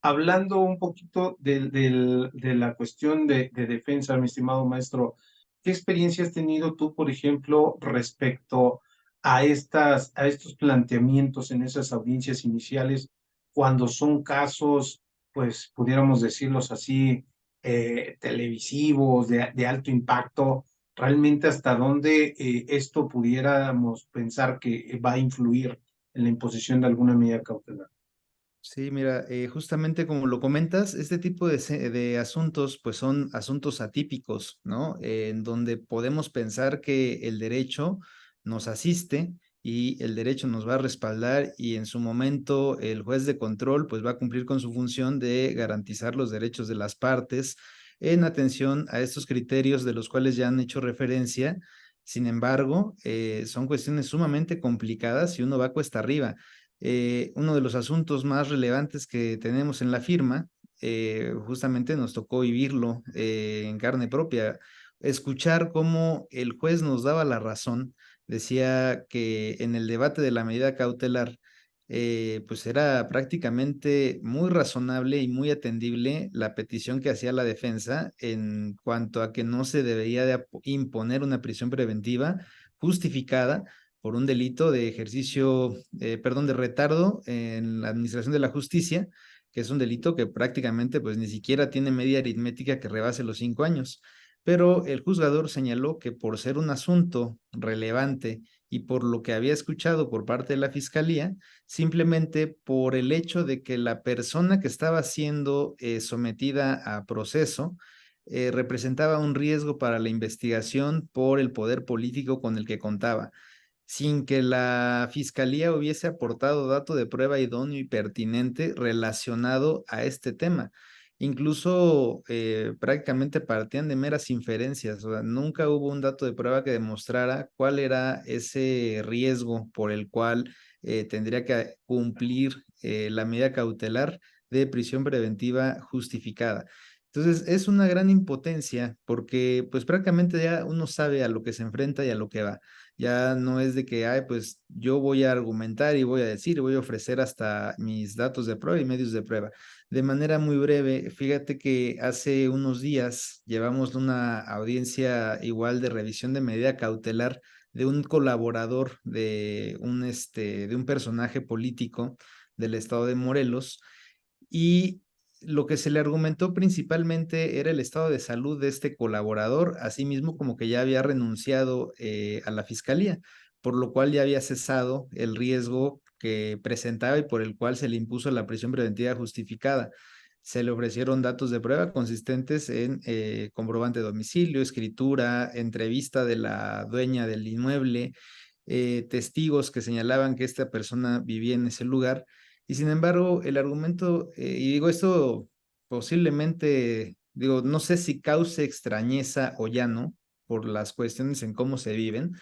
[SPEAKER 1] Hablando un poquito de la cuestión de defensa, mi estimado maestro, ¿qué experiencia has tenido tú, por ejemplo, respecto a estos planteamientos en esas audiencias iniciales, cuando son casos, pues pudiéramos decirlos así, televisivos, de alto impacto? ¿Realmente hasta dónde esto pudiéramos pensar que va a influir en la imposición de alguna medida cautelar?
[SPEAKER 6] Sí, mira, justamente como lo comentas, este tipo de asuntos, pues son asuntos atípicos, ¿no? En donde podemos pensar que el derecho nos asiste y el derecho nos va a respaldar, y en su momento el juez de control pues va a cumplir con su función de garantizar los derechos de las partes en atención a estos criterios de los cuales ya han hecho referencia. Sin embargo, son cuestiones sumamente complicadas y uno va cuesta arriba. Uno de los asuntos más relevantes que tenemos en la firma, justamente nos tocó vivirlo en carne propia, escuchar cómo el juez nos daba la razón. Decía que en el debate de la medida cautelar, pues era prácticamente muy razonable y muy atendible la petición que hacía la defensa en cuanto a que no se debería de imponer una prisión preventiva justificada por un delito de de retardo en la administración de la justicia, que es un delito que prácticamente pues ni siquiera tiene media aritmética que rebase los 5 años. Pero el juzgador señaló que por ser un asunto relevante y por lo que había escuchado por parte de la fiscalía, simplemente por el hecho de que la persona que estaba siendo sometida a proceso representaba un riesgo para la investigación por el poder político con el que contaba, sin que la fiscalía hubiese aportado dato de prueba idóneo y pertinente relacionado a este tema. Incluso prácticamente partían de meras inferencias, o sea, nunca hubo un dato de prueba que demostrara cuál era ese riesgo por el cual tendría que cumplir la medida cautelar de prisión preventiva justificada. Entonces, es una gran impotencia porque pues prácticamente ya uno sabe a lo que se enfrenta y a lo que va. Ya no es de que, ay, pues yo voy a argumentar y voy a decir, voy a ofrecer hasta mis datos de prueba y medios de prueba. De manera muy breve, fíjate que hace unos días llevamos una audiencia igual de revisión de medida cautelar de un colaborador de un personaje político del estado de Morelos, y lo que se le argumentó principalmente era el estado de salud de este colaborador, así mismo como que ya había renunciado a la fiscalía, por lo cual ya había cesado el riesgo que presentaba y por el cual se le impuso la prisión preventiva justificada. Se le ofrecieron datos de prueba consistentes en comprobante de domicilio, escritura, entrevista de la dueña del inmueble, testigos que señalaban que esta persona vivía en ese lugar. Y sin embargo, el argumento, y digo esto posiblemente, digo, no sé si cause extrañeza o ya no, por las cuestiones en cómo se viven,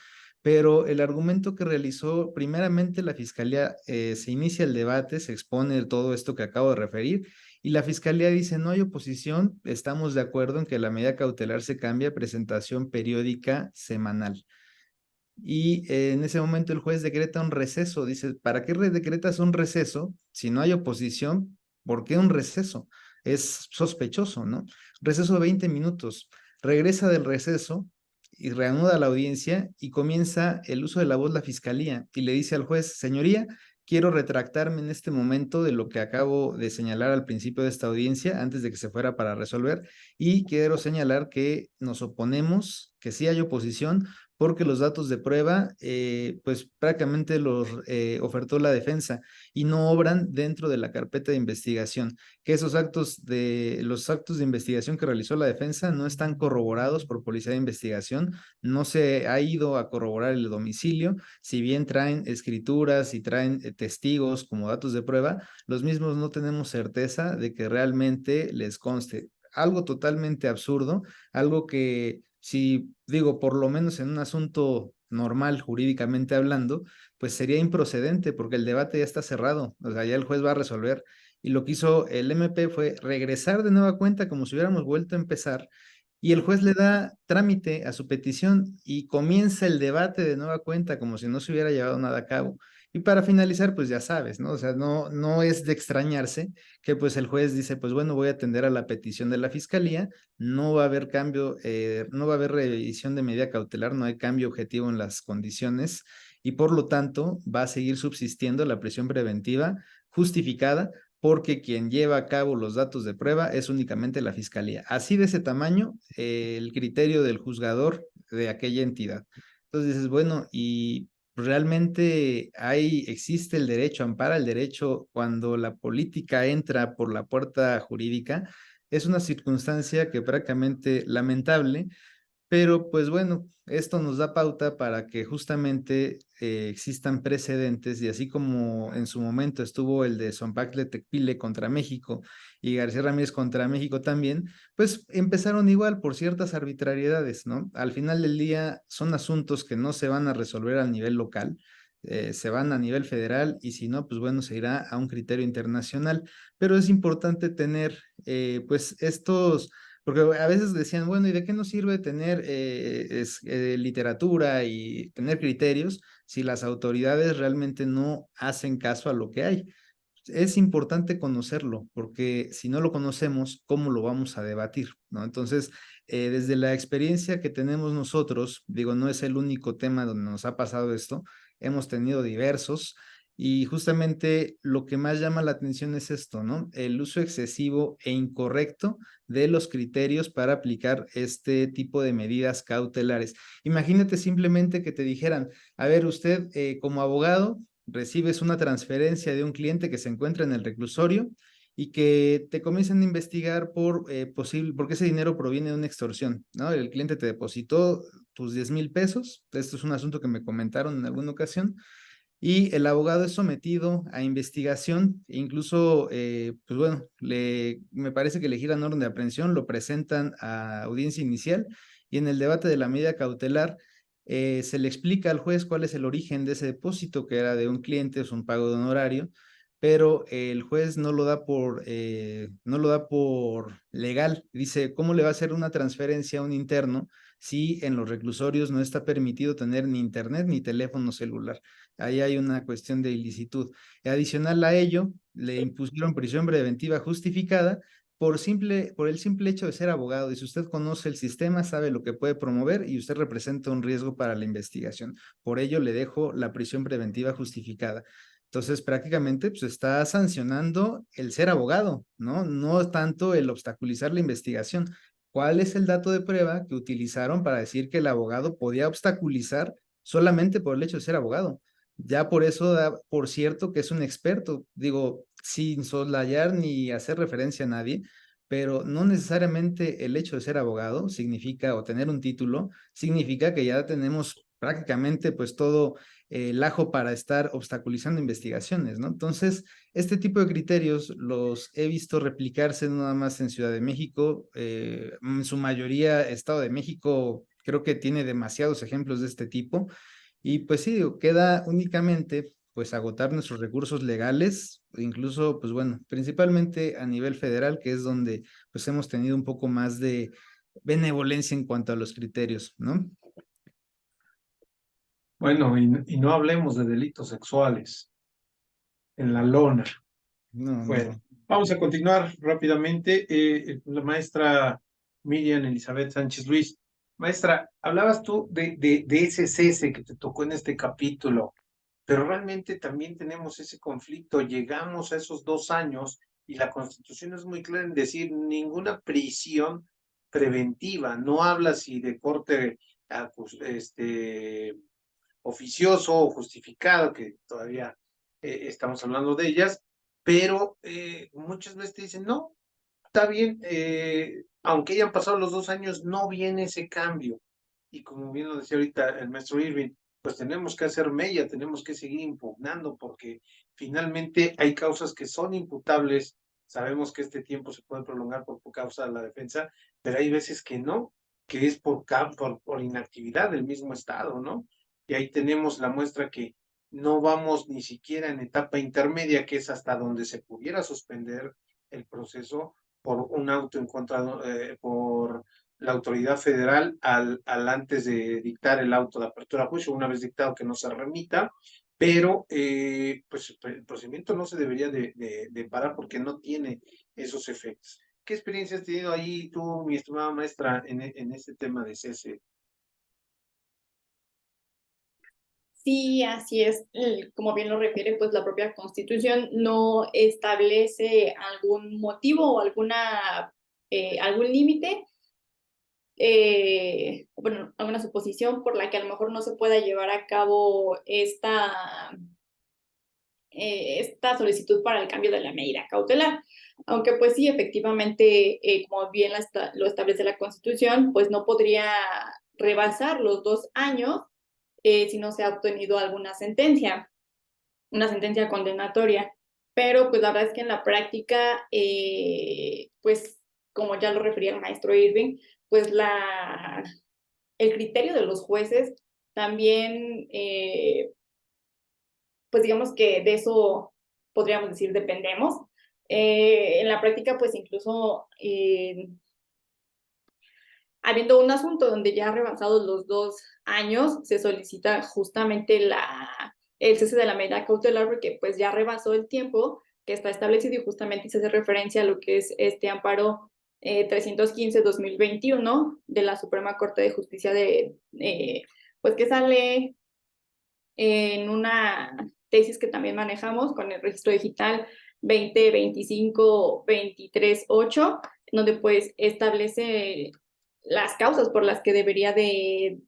[SPEAKER 6] pero el argumento que realizó primeramente la fiscalía, se inicia el debate, se expone todo esto que acabo de referir, y la fiscalía dice, no hay oposición, estamos de acuerdo en que la medida cautelar se cambie a presentación periódica semanal. Y en ese momento el juez decreta un receso. Dice, ¿para qué decretas un receso si no hay oposición? ¿Por qué un receso? Es sospechoso, ¿no? Receso de 20 minutos. Regresa del receso y reanuda la audiencia y comienza el uso de la voz la fiscalía y le dice al juez, señoría, quiero retractarme en este momento de lo que acabo de señalar al principio de esta audiencia, antes de que se fuera para resolver, y quiero señalar que nos oponemos, que sí hay oposición, porque los datos de prueba, pues prácticamente los ofertó la defensa y no obran dentro de la carpeta de investigación, que los actos de investigación que realizó la defensa no están corroborados por policía de investigación, no se ha ido a corroborar el domicilio, si bien traen escrituras y traen testigos como datos de prueba, los mismos no tenemos certeza de que realmente les conste. Algo totalmente absurdo, algo que si digo, por lo menos en un asunto normal, jurídicamente hablando, pues sería improcedente porque el debate ya está cerrado, o sea, ya el juez va a resolver. Y lo que hizo el MP fue regresar de nueva cuenta como si hubiéramos vuelto a empezar y el juez le da trámite a su petición y comienza el debate de nueva cuenta como si no se hubiera llevado nada a cabo. Y para finalizar, pues ya sabes, ¿no? O sea, no es de extrañarse que pues el juez dice, pues bueno, voy a atender a la petición de la fiscalía, no va a haber cambio, no va a haber revisión de medida cautelar, no hay cambio objetivo en las condiciones y por lo tanto va a seguir subsistiendo la prisión preventiva justificada porque quien lleva a cabo los datos de prueba es únicamente la fiscalía. Así de ese tamaño, el criterio del juzgador de aquella entidad. Entonces dices, bueno, y realmente existe el derecho, ampara el derecho cuando la política entra por la puerta jurídica. Es una circunstancia que prácticamente lamentable, pero pues bueno, esto nos da pauta para que justamente existan precedentes y así como en su momento estuvo el de Zompacle Tecpile contra México y García Ramírez contra México también, pues empezaron igual por ciertas arbitrariedades, ¿no? Al final del día son asuntos que no se van a resolver a nivel local, se van a nivel federal y si no, pues bueno, se irá a un criterio internacional, pero es importante tener pues estos porque a veces decían, bueno, ¿y de qué nos sirve tener literatura y tener criterios si las autoridades realmente no hacen caso a lo que hay? Es importante conocerlo, porque si no lo conocemos, ¿cómo lo vamos a debatir? ¿No? Entonces, desde la experiencia que tenemos nosotros, digo, no es el único tema donde nos ha pasado esto, hemos tenido diversos. Y justamente lo que más llama la atención es esto, ¿no? El uso excesivo e incorrecto de los criterios para aplicar este tipo de medidas cautelares. Imagínate simplemente que te dijeran, a ver, usted como abogado recibes una transferencia de un cliente que se encuentra en el reclusorio y que te comienzan a investigar porque ese dinero proviene de una extorsión, ¿no? El cliente te depositó tus 10,000 pesos, esto es un asunto que me comentaron en alguna ocasión, y el abogado es sometido a investigación, e incluso, pues bueno, me parece que le giran orden de aprehensión, lo presentan a audiencia inicial y en el debate de la medida cautelar se le explica al juez cuál es el origen de ese depósito, que era de un cliente, es un pago de honorario, pero el juez no lo da por legal. Dice, ¿cómo le va a hacer una transferencia a un interno si en los reclusorios no está permitido tener ni internet ni teléfono celular? Ahí hay una cuestión de ilicitud. Adicional a ello, le impusieron prisión preventiva justificada por el simple hecho de ser abogado. Y si usted conoce el sistema, sabe lo que puede promover y usted representa un riesgo para la investigación. Por ello, le dejo la prisión preventiva justificada. Entonces, prácticamente, pues está sancionando el ser abogado, ¿no? No tanto el obstaculizar la investigación. ¿Cuál es el dato de prueba que utilizaron para decir que el abogado podía obstaculizar solamente por el hecho de ser abogado? Ya por eso da por cierto que es un experto, digo, sin soslayar ni hacer referencia a nadie, pero no necesariamente el hecho de ser abogado significa, o tener un título, significa que ya tenemos prácticamente pues todo el ajo para estar obstaculizando investigaciones, ¿no? Entonces, este tipo de criterios los he visto replicarse no nada más en Ciudad de México, en su mayoría Estado de México creo que tiene demasiados ejemplos de este tipo. Y pues sí, digo, queda únicamente pues agotar nuestros recursos legales, incluso pues bueno, principalmente a nivel federal, que es donde pues hemos tenido un poco más de benevolencia en cuanto a los criterios, ¿no?
[SPEAKER 1] Bueno, y no hablemos de delitos sexuales en la lona.
[SPEAKER 6] No,
[SPEAKER 1] Bueno,
[SPEAKER 6] no.
[SPEAKER 1] vamos a continuar rápidamente. La maestra Miriam Elizabeth Sánchez Luis. Maestra, hablabas tú de ese cese que te tocó en este capítulo, pero realmente también tenemos ese conflicto. Llegamos a esos 2 años y la Constitución es muy clara en decir ninguna prisión preventiva. No habla si de corte oficioso o justificado, que todavía estamos hablando de ellas, pero muchas veces te dicen, no, está bien, aunque hayan pasado los 2 años, no viene ese cambio. Y como bien lo decía ahorita el maestro Irving, pues tenemos que hacer mella, tenemos que seguir impugnando, porque finalmente hay causas que son imputables. Sabemos que este tiempo se puede prolongar por causa de la defensa, pero hay veces que no, que es por inactividad del mismo Estado, ¿no? Y ahí tenemos la muestra que no vamos ni siquiera en etapa intermedia, que es hasta donde se pudiera suspender el proceso por un auto en contra, por la autoridad federal al antes de dictar el auto de apertura a juicio, una vez dictado que no se remita, pero pues el procedimiento no se debería de parar porque no tiene esos efectos. ¿Qué experiencia has tenido ahí tú, mi estimada maestra, en este tema de cese?
[SPEAKER 4] Sí, así es. Como bien lo refiere, pues la propia Constitución no establece algún motivo o algún límite, bueno, alguna suposición por la que a lo mejor no se pueda llevar a cabo esta solicitud para el cambio de la medida cautelar. Aunque pues sí, efectivamente, como bien lo establece la Constitución, pues no podría rebasar los 2 años si no se ha obtenido alguna sentencia, una sentencia condenatoria. Pero pues la verdad es que en la práctica, pues como ya lo refería el maestro Irving, pues el criterio de los jueces también, pues digamos que de eso podríamos decir dependemos. En la práctica, pues incluso habiendo un asunto donde ya rebasados los 2 años, se solicita justamente el cese de la medida cautelar porque pues ya rebasó el tiempo que está establecido y justamente se hace referencia a lo que es este amparo 315-2021 de la Suprema Corte de Justicia pues que sale en una tesis que también manejamos con el registro digital 2025-23-8, donde pues establece las causas por las que debería de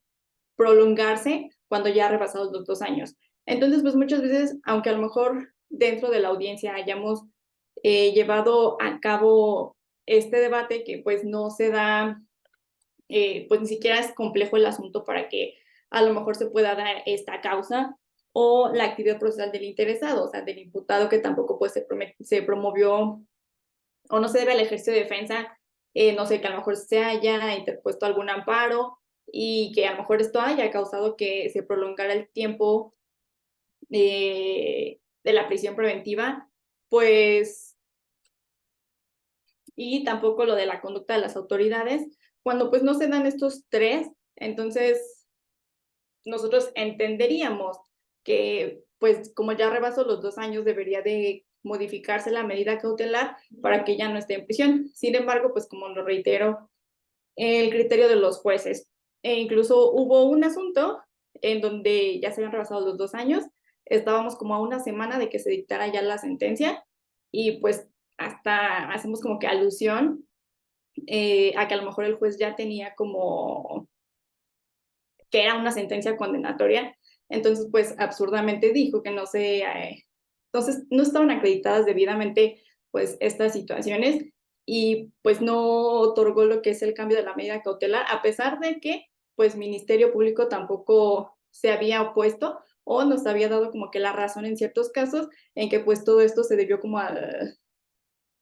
[SPEAKER 4] prolongarse cuando ya ha rebasado los 2 años. Entonces, pues muchas veces, aunque a lo mejor dentro de la audiencia hayamos llevado a cabo este debate, que pues no se da, pues ni siquiera es complejo el asunto para que a lo mejor se pueda dar esta causa o la actividad procesal del interesado, o sea, del imputado que tampoco pues se promovió o no se debe al ejercicio de defensa, no sé, que a lo mejor se haya interpuesto algún amparo y que a lo mejor esto haya causado que se prolongara el tiempo de la prisión preventiva, pues, y tampoco lo de la conducta de las autoridades, cuando pues no se dan estos tres, entonces nosotros entenderíamos que pues como ya rebasó los 2 años debería de modificarse la medida cautelar para que ya no esté en prisión. Sin embargo, pues como lo reitero, el criterio de los jueces. Incluso hubo un asunto en donde ya se habían rebasado los 2 años, estábamos como a una semana de que se dictara ya la sentencia y pues hasta hacemos como que alusión a que a lo mejor el juez ya tenía como que era una sentencia condenatoria, entonces pues absurdamente dijo que entonces no estaban acreditadas debidamente pues estas situaciones y pues no otorgó lo que es el cambio de la medida cautelar, a pesar de que pues Ministerio Público tampoco se había opuesto o nos había dado como que la razón en ciertos casos en que pues todo esto se debió como al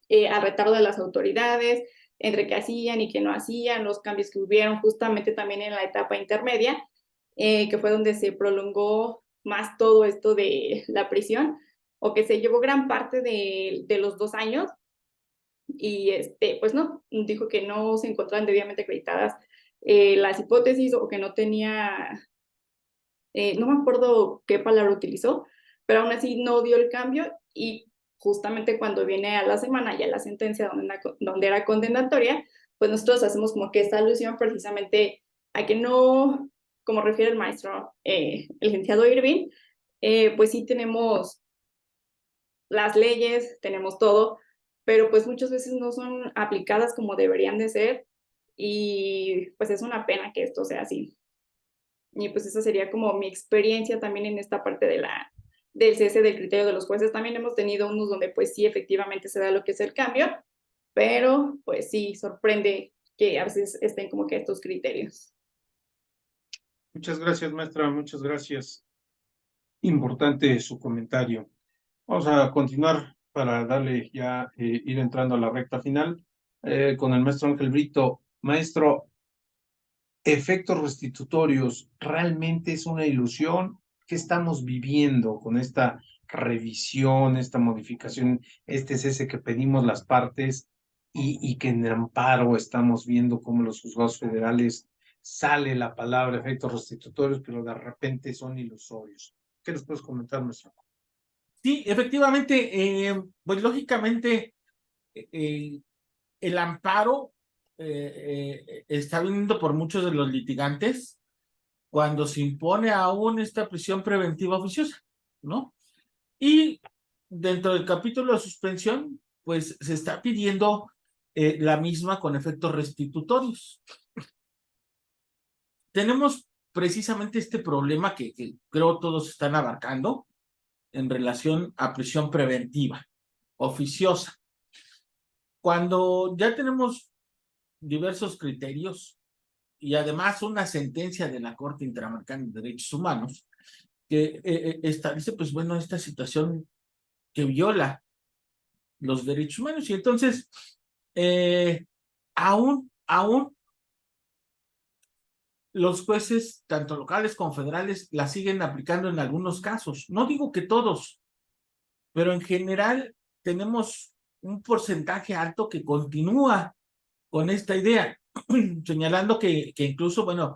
[SPEAKER 4] retardo de las autoridades, entre que hacían y que no hacían, los cambios que hubieron justamente también en la etapa intermedia, que fue donde se prolongó más todo esto de la prisión, o que se llevó gran parte de los 2 años, y pues no, dijo que no se encontraban debidamente acreditadas las hipótesis o que no tenía, no me acuerdo qué palabra utilizó, pero aún así no dio el cambio y justamente cuando viene a la semana ya la sentencia donde era condenatoria, pues nosotros hacemos como que esta alusión precisamente a que no, como refiere el maestro, el licenciado Irving, pues sí tenemos las leyes, tenemos todo, pero pues muchas veces no son aplicadas como deberían de ser y pues es una pena que esto sea así. Y pues esa sería como mi experiencia también en esta parte del cese del criterio de los jueces. También hemos tenido unos donde pues sí, efectivamente se da lo que es el cambio, pero pues sí, sorprende que a veces estén como que estos criterios.
[SPEAKER 1] Muchas gracias, maestra, muchas gracias. Importante su comentario. Vamos a continuar para darle ya, ir entrando a la recta final con el maestro Ángel Brito. Maestro, efectos restitutorios, ¿realmente es una ilusión? ¿Qué estamos viviendo con esta revisión, esta modificación, este cese que pedimos las partes y que en el amparo estamos viendo cómo los juzgados federales sale la palabra efectos restitutorios, pero de repente son ilusorios? ¿Qué nos puedes comentar, maestro?
[SPEAKER 5] Sí, efectivamente, pues lógicamente el amparo está viniendo por muchos de los litigantes cuando se impone aún esta prisión preventiva oficiosa, ¿no? Y dentro del capítulo de suspensión, pues se está pidiendo la misma con efectos restitutorios. Tenemos precisamente este problema que creo todos están abarcando en relación a prisión preventiva oficiosa. Cuando ya tenemos diversos criterios y además una sentencia de la Corte Interamericana de Derechos Humanos que establece, pues bueno, esta situación que viola los derechos humanos. Y entonces, aún los jueces, tanto locales como federales, la siguen aplicando en algunos casos. No digo que todos, pero en general tenemos un porcentaje alto que continúa con esta idea, señalando que incluso, bueno,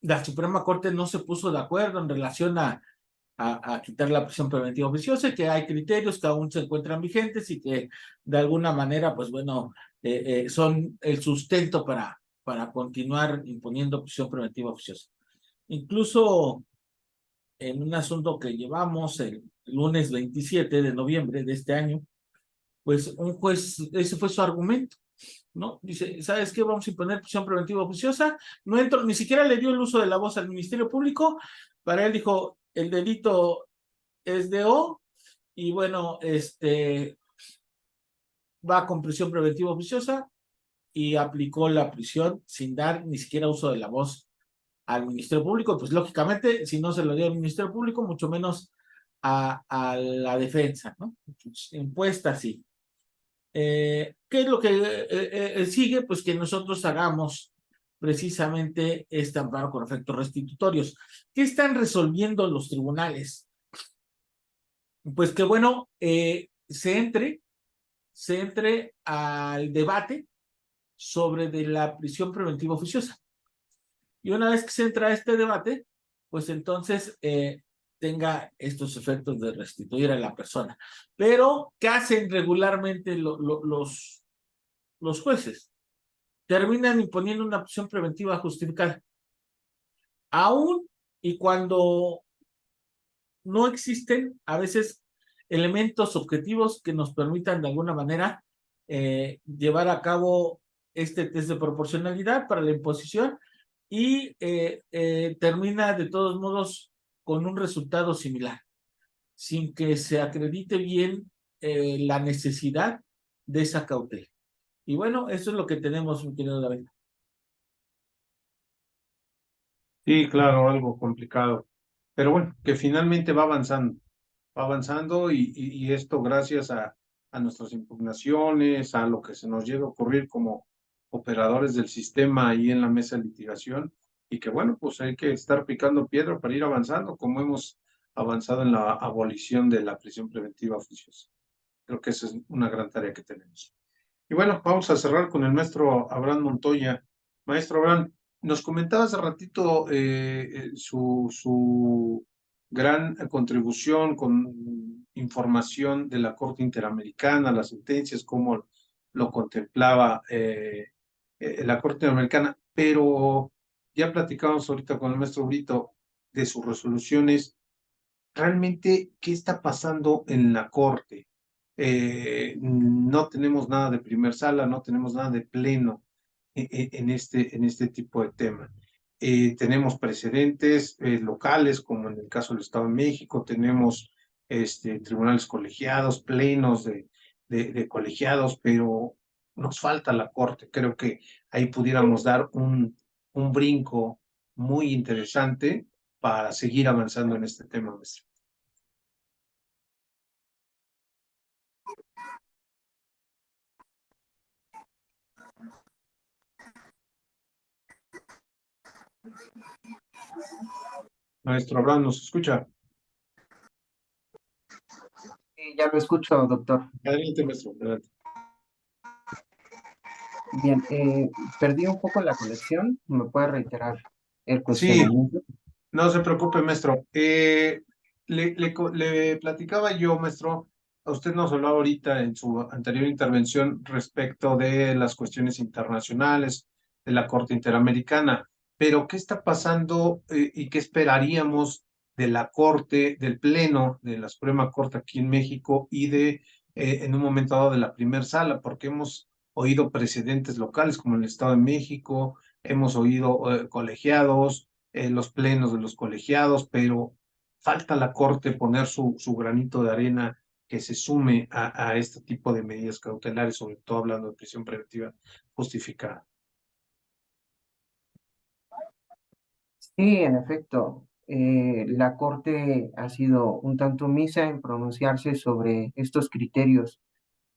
[SPEAKER 5] la Suprema Corte no se puso de acuerdo en relación a quitar la prisión preventiva oficiosa, que hay criterios que aún se encuentran vigentes y que de alguna manera, pues bueno, son el sustento para continuar imponiendo prisión preventiva oficiosa. Incluso en un asunto que llevamos el lunes 27 de noviembre de este año, pues un juez, ese fue su argumento, ¿no? Dice, ¿sabes qué? Vamos a imponer prisión preventiva oficiosa. No entro, ni siquiera le dio el uso de la voz al Ministerio Público. Para él dijo, el delito es de O y bueno, va con prisión preventiva oficiosa y aplicó la prisión sin dar ni siquiera uso de la voz al Ministerio Público. Pues lógicamente, si no se lo dio al Ministerio Público, mucho menos a la defensa, ¿no? Pues, impuesta así. ¿Qué es lo que sigue? Pues que nosotros hagamos precisamente este amparo con efectos restitutorios. ¿Qué están resolviendo los tribunales? Pues que bueno, se entre al debate sobre de la prisión preventiva oficiosa. Y una vez que se entra a este debate, pues entonces tenga estos efectos de restituir a la persona. Pero, ¿qué hacen regularmente los jueces? Terminan imponiendo una prisión preventiva justificada. Aún y cuando no existen a veces elementos objetivos que nos permitan de alguna manera llevar a cabo este test de proporcionalidad para la imposición y termina de todos modos con un resultado similar, sin que se acredite bien la necesidad de esa cautela. Y bueno, eso es lo que tenemos, mi querido David.
[SPEAKER 1] Sí, claro, algo complicado. Pero bueno, que finalmente va avanzando y esto gracias a nuestras impugnaciones, a lo que se nos llega a ocurrir como operadores del sistema ahí en la mesa de litigación y que bueno, pues hay que estar picando piedra para ir avanzando como hemos avanzado en la abolición de la prisión preventiva oficiosa. Creo que esa es una gran tarea que tenemos. Y bueno, vamos a cerrar con el maestro Abraham Montoya. Maestro Abraham, nos comentaba hace ratito su gran contribución con información de la Corte Interamericana, las sentencias, cómo lo contemplaba la Corte Interamericana, pero ya platicamos ahorita con el maestro Brito de sus resoluciones. Realmente, ¿qué está pasando en la Corte? No tenemos nada de primer sala, no tenemos nada de pleno en este tipo de tema. tenemos precedentes locales, como en el caso del Estado de México, tenemos tribunales colegiados, plenos de colegiados, pero nos falta la Corte. Creo que ahí pudiéramos dar un brinco muy interesante para seguir avanzando en este tema, maestro. Maestro Abraham, ¿nos escucha?
[SPEAKER 3] Ya lo escucho, doctor.
[SPEAKER 1] Adelante, maestro, adelante.
[SPEAKER 3] Bien, perdí un poco la conexión. ¿Me puede reiterar el
[SPEAKER 1] Sí,
[SPEAKER 3] cuestionamiento?
[SPEAKER 1] no se preocupe, maestro. Le platicaba yo, maestro, a usted nos habló ahorita en su anterior intervención respecto de las cuestiones internacionales, de la Corte Interamericana, pero ¿qué está pasando y qué esperaríamos de la Corte, del Pleno de la Suprema Corte aquí en México y en un momento dado, de la primer sala? Porque hemos oído precedentes locales como en el Estado de México, hemos oído colegiados, los plenos de los colegiados, pero falta la Corte poner su granito de arena que se sume a este tipo de medidas cautelares, sobre todo hablando de prisión preventiva justificada.
[SPEAKER 3] Sí, en efecto, la Corte ha sido un tanto omisa en pronunciarse sobre estos criterios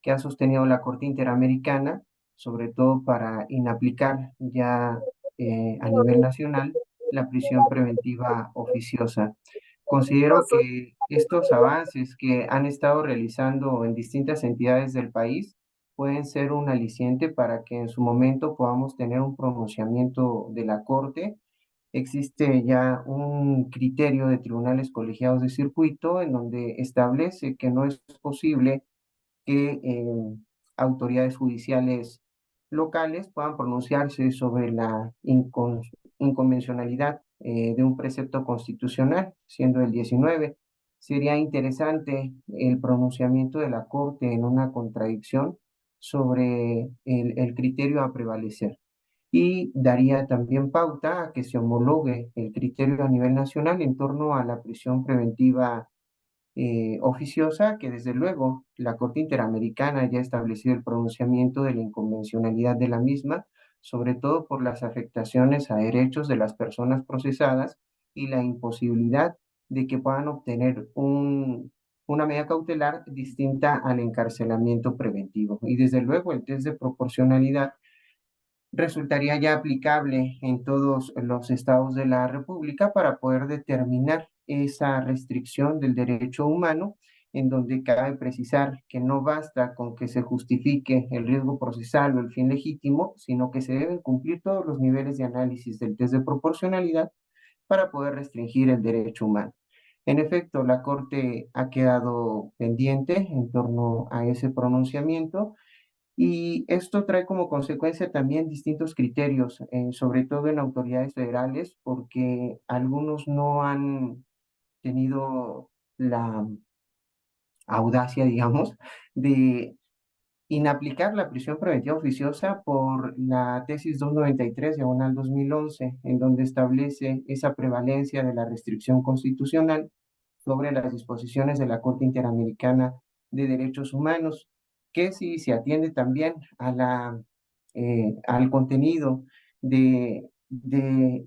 [SPEAKER 3] que ha sostenido la Corte Interamericana, sobre todo para inaplicar ya a nivel nacional la prisión preventiva oficiosa. Considero que estos avances que han estado realizando en distintas entidades del país pueden ser un aliciente para que en su momento podamos tener un pronunciamiento de la Corte. Existe ya un criterio de tribunales colegiados de circuito en donde establece que no es posible que autoridades judiciales locales puedan pronunciarse sobre la inconvencionalidad de un precepto constitucional, siendo el 19. Sería interesante el pronunciamiento de la Corte en una contradicción sobre el criterio a prevalecer y daría también pauta a que se homologue el criterio a nivel nacional en torno a la prisión preventiva oficiosa, que desde luego la Corte Interamericana ya ha establecido el pronunciamiento de la inconvencionalidad de la misma, sobre todo por las afectaciones a derechos de las personas procesadas y la imposibilidad de que puedan obtener una medida cautelar distinta al encarcelamiento preventivo. Y desde luego el test de proporcionalidad resultaría ya aplicable en todos los estados de la República para poder determinar esa restricción del derecho humano, en donde cabe precisar que no basta con que se justifique el riesgo procesal o el fin legítimo, sino que se deben cumplir todos los niveles de análisis del test de proporcionalidad para poder restringir el derecho humano. En efecto, la Corte ha quedado pendiente en torno a ese pronunciamiento y esto trae como consecuencia también distintos criterios, sobre todo en autoridades federales, porque algunos no han tenido la audacia, digamos, de inaplicar la prisión preventiva oficiosa por la tesis 293, diagonal 2011, en donde establece esa prevalencia de la restricción constitucional sobre las disposiciones de la Corte Interamericana de Derechos Humanos, que si se atiende también al contenido de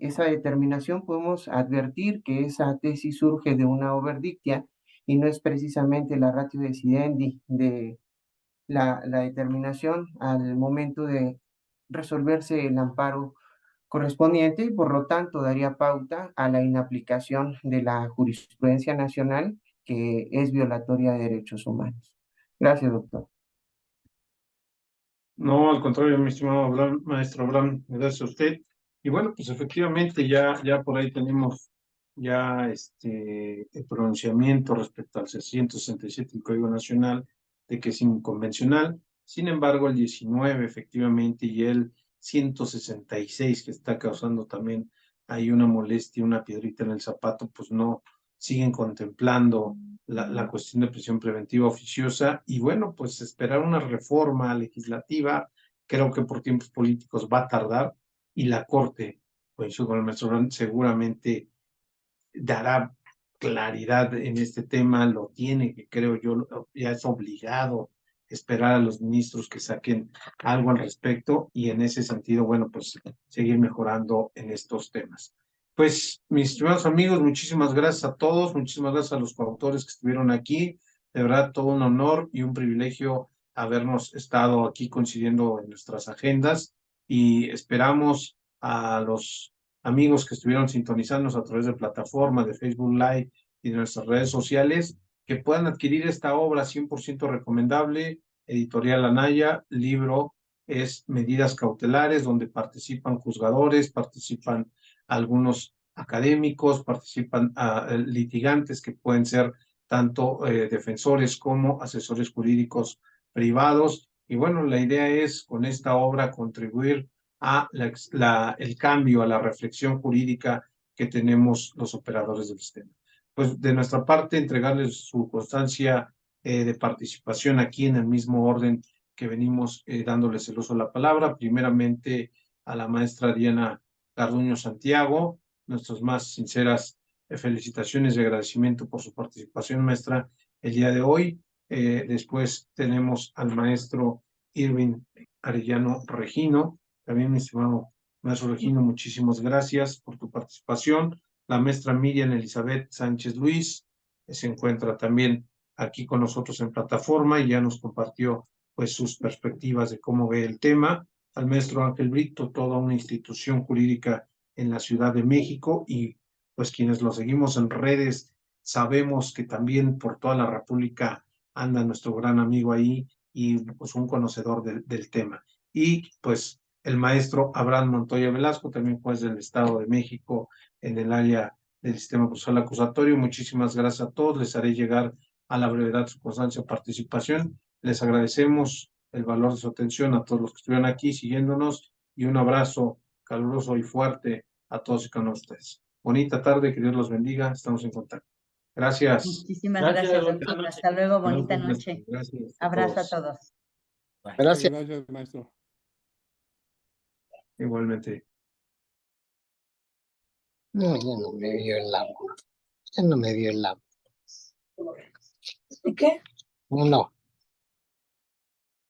[SPEAKER 3] esa determinación, podemos advertir que esa tesis surge de una overdictia y no es precisamente la ratio decidendi de la determinación al momento de resolverse el amparo correspondiente y por lo tanto daría pauta a la inaplicación de la jurisprudencia nacional que es violatoria de derechos humanos. Gracias, doctor.
[SPEAKER 1] No, al contrario, mi estimado maestro Abraham, gracias a usted. Y bueno, pues efectivamente ya por ahí tenemos ya el pronunciamiento respecto al 667 del Código Nacional de que es inconvencional. Sin embargo, el 19 efectivamente y el 166 que está causando también ahí una molestia, una piedrita en el zapato, pues no siguen contemplando la cuestión de prisión preventiva oficiosa y bueno, pues esperar una reforma legislativa, creo que por tiempos políticos va a tardar y la Corte coincido con el maestro Abraham, seguramente dará claridad en este tema, lo tiene, que creo yo, ya es obligado esperar a los ministros que saquen algo al respecto y en ese sentido, bueno, pues seguir mejorando en estos temas. Pues, mis estimados amigos, muchísimas gracias a todos, muchísimas gracias a los coautores que estuvieron aquí, de verdad todo un honor y un privilegio habernos estado aquí coincidiendo en nuestras agendas y esperamos a los amigos que estuvieron sintonizándonos a través de plataforma de Facebook Live y de nuestras redes sociales, que puedan adquirir esta obra 100% recomendable, Editorial Anaya, libro es Medidas Cautelares, donde participan juzgadores, participan algunos académicos, participan litigantes que pueden ser tanto defensores como asesores jurídicos privados. Y bueno, la idea es con esta obra contribuir a el cambio, a la reflexión jurídica que tenemos los operadores del sistema. Pues de nuestra parte, entregarles su constancia de participación aquí en el mismo orden que venimos dándoles el uso de la palabra. Primeramente a la maestra Diana Garduño Santiago, nuestras más sinceras felicitaciones y agradecimiento por su participación, maestra, el día de hoy. Después tenemos al maestro Irving Arellano Regino. También, mi estimado maestro Regino, muchísimas gracias por tu participación. La maestra Miriam Elizabeth Sánchez Luis se encuentra también aquí con nosotros en plataforma y ya nos compartió pues sus perspectivas de cómo ve el tema. Al maestro Ángel Brito, toda una institución jurídica en la Ciudad de México y pues quienes lo seguimos en redes sabemos que también por toda la República anda nuestro gran amigo ahí y pues un conocedor del tema. Y pues el maestro Abraham Montoya Velasco, también juez del Estado de México en el área del sistema procesal acusatorio. Muchísimas gracias a todos. Les haré llegar a la brevedad su constancia de participación. Les agradecemos el valor de su atención a todos los que estuvieron aquí siguiéndonos y un abrazo caluroso y fuerte a todos y cada uno de ustedes. Bonita tarde, que Dios los bendiga. Estamos en contacto. Gracias.
[SPEAKER 2] Muchísimas gracias, doctor. Hasta luego, bonita
[SPEAKER 1] Gracias,
[SPEAKER 2] noche.
[SPEAKER 1] gracias
[SPEAKER 2] Abrazo a todos.
[SPEAKER 7] Gracias.
[SPEAKER 8] Gracias, maestro.
[SPEAKER 1] Igualmente.
[SPEAKER 7] No, ya no me dio el agua. Ya no me dio el agua.
[SPEAKER 9] ¿De qué?
[SPEAKER 7] No.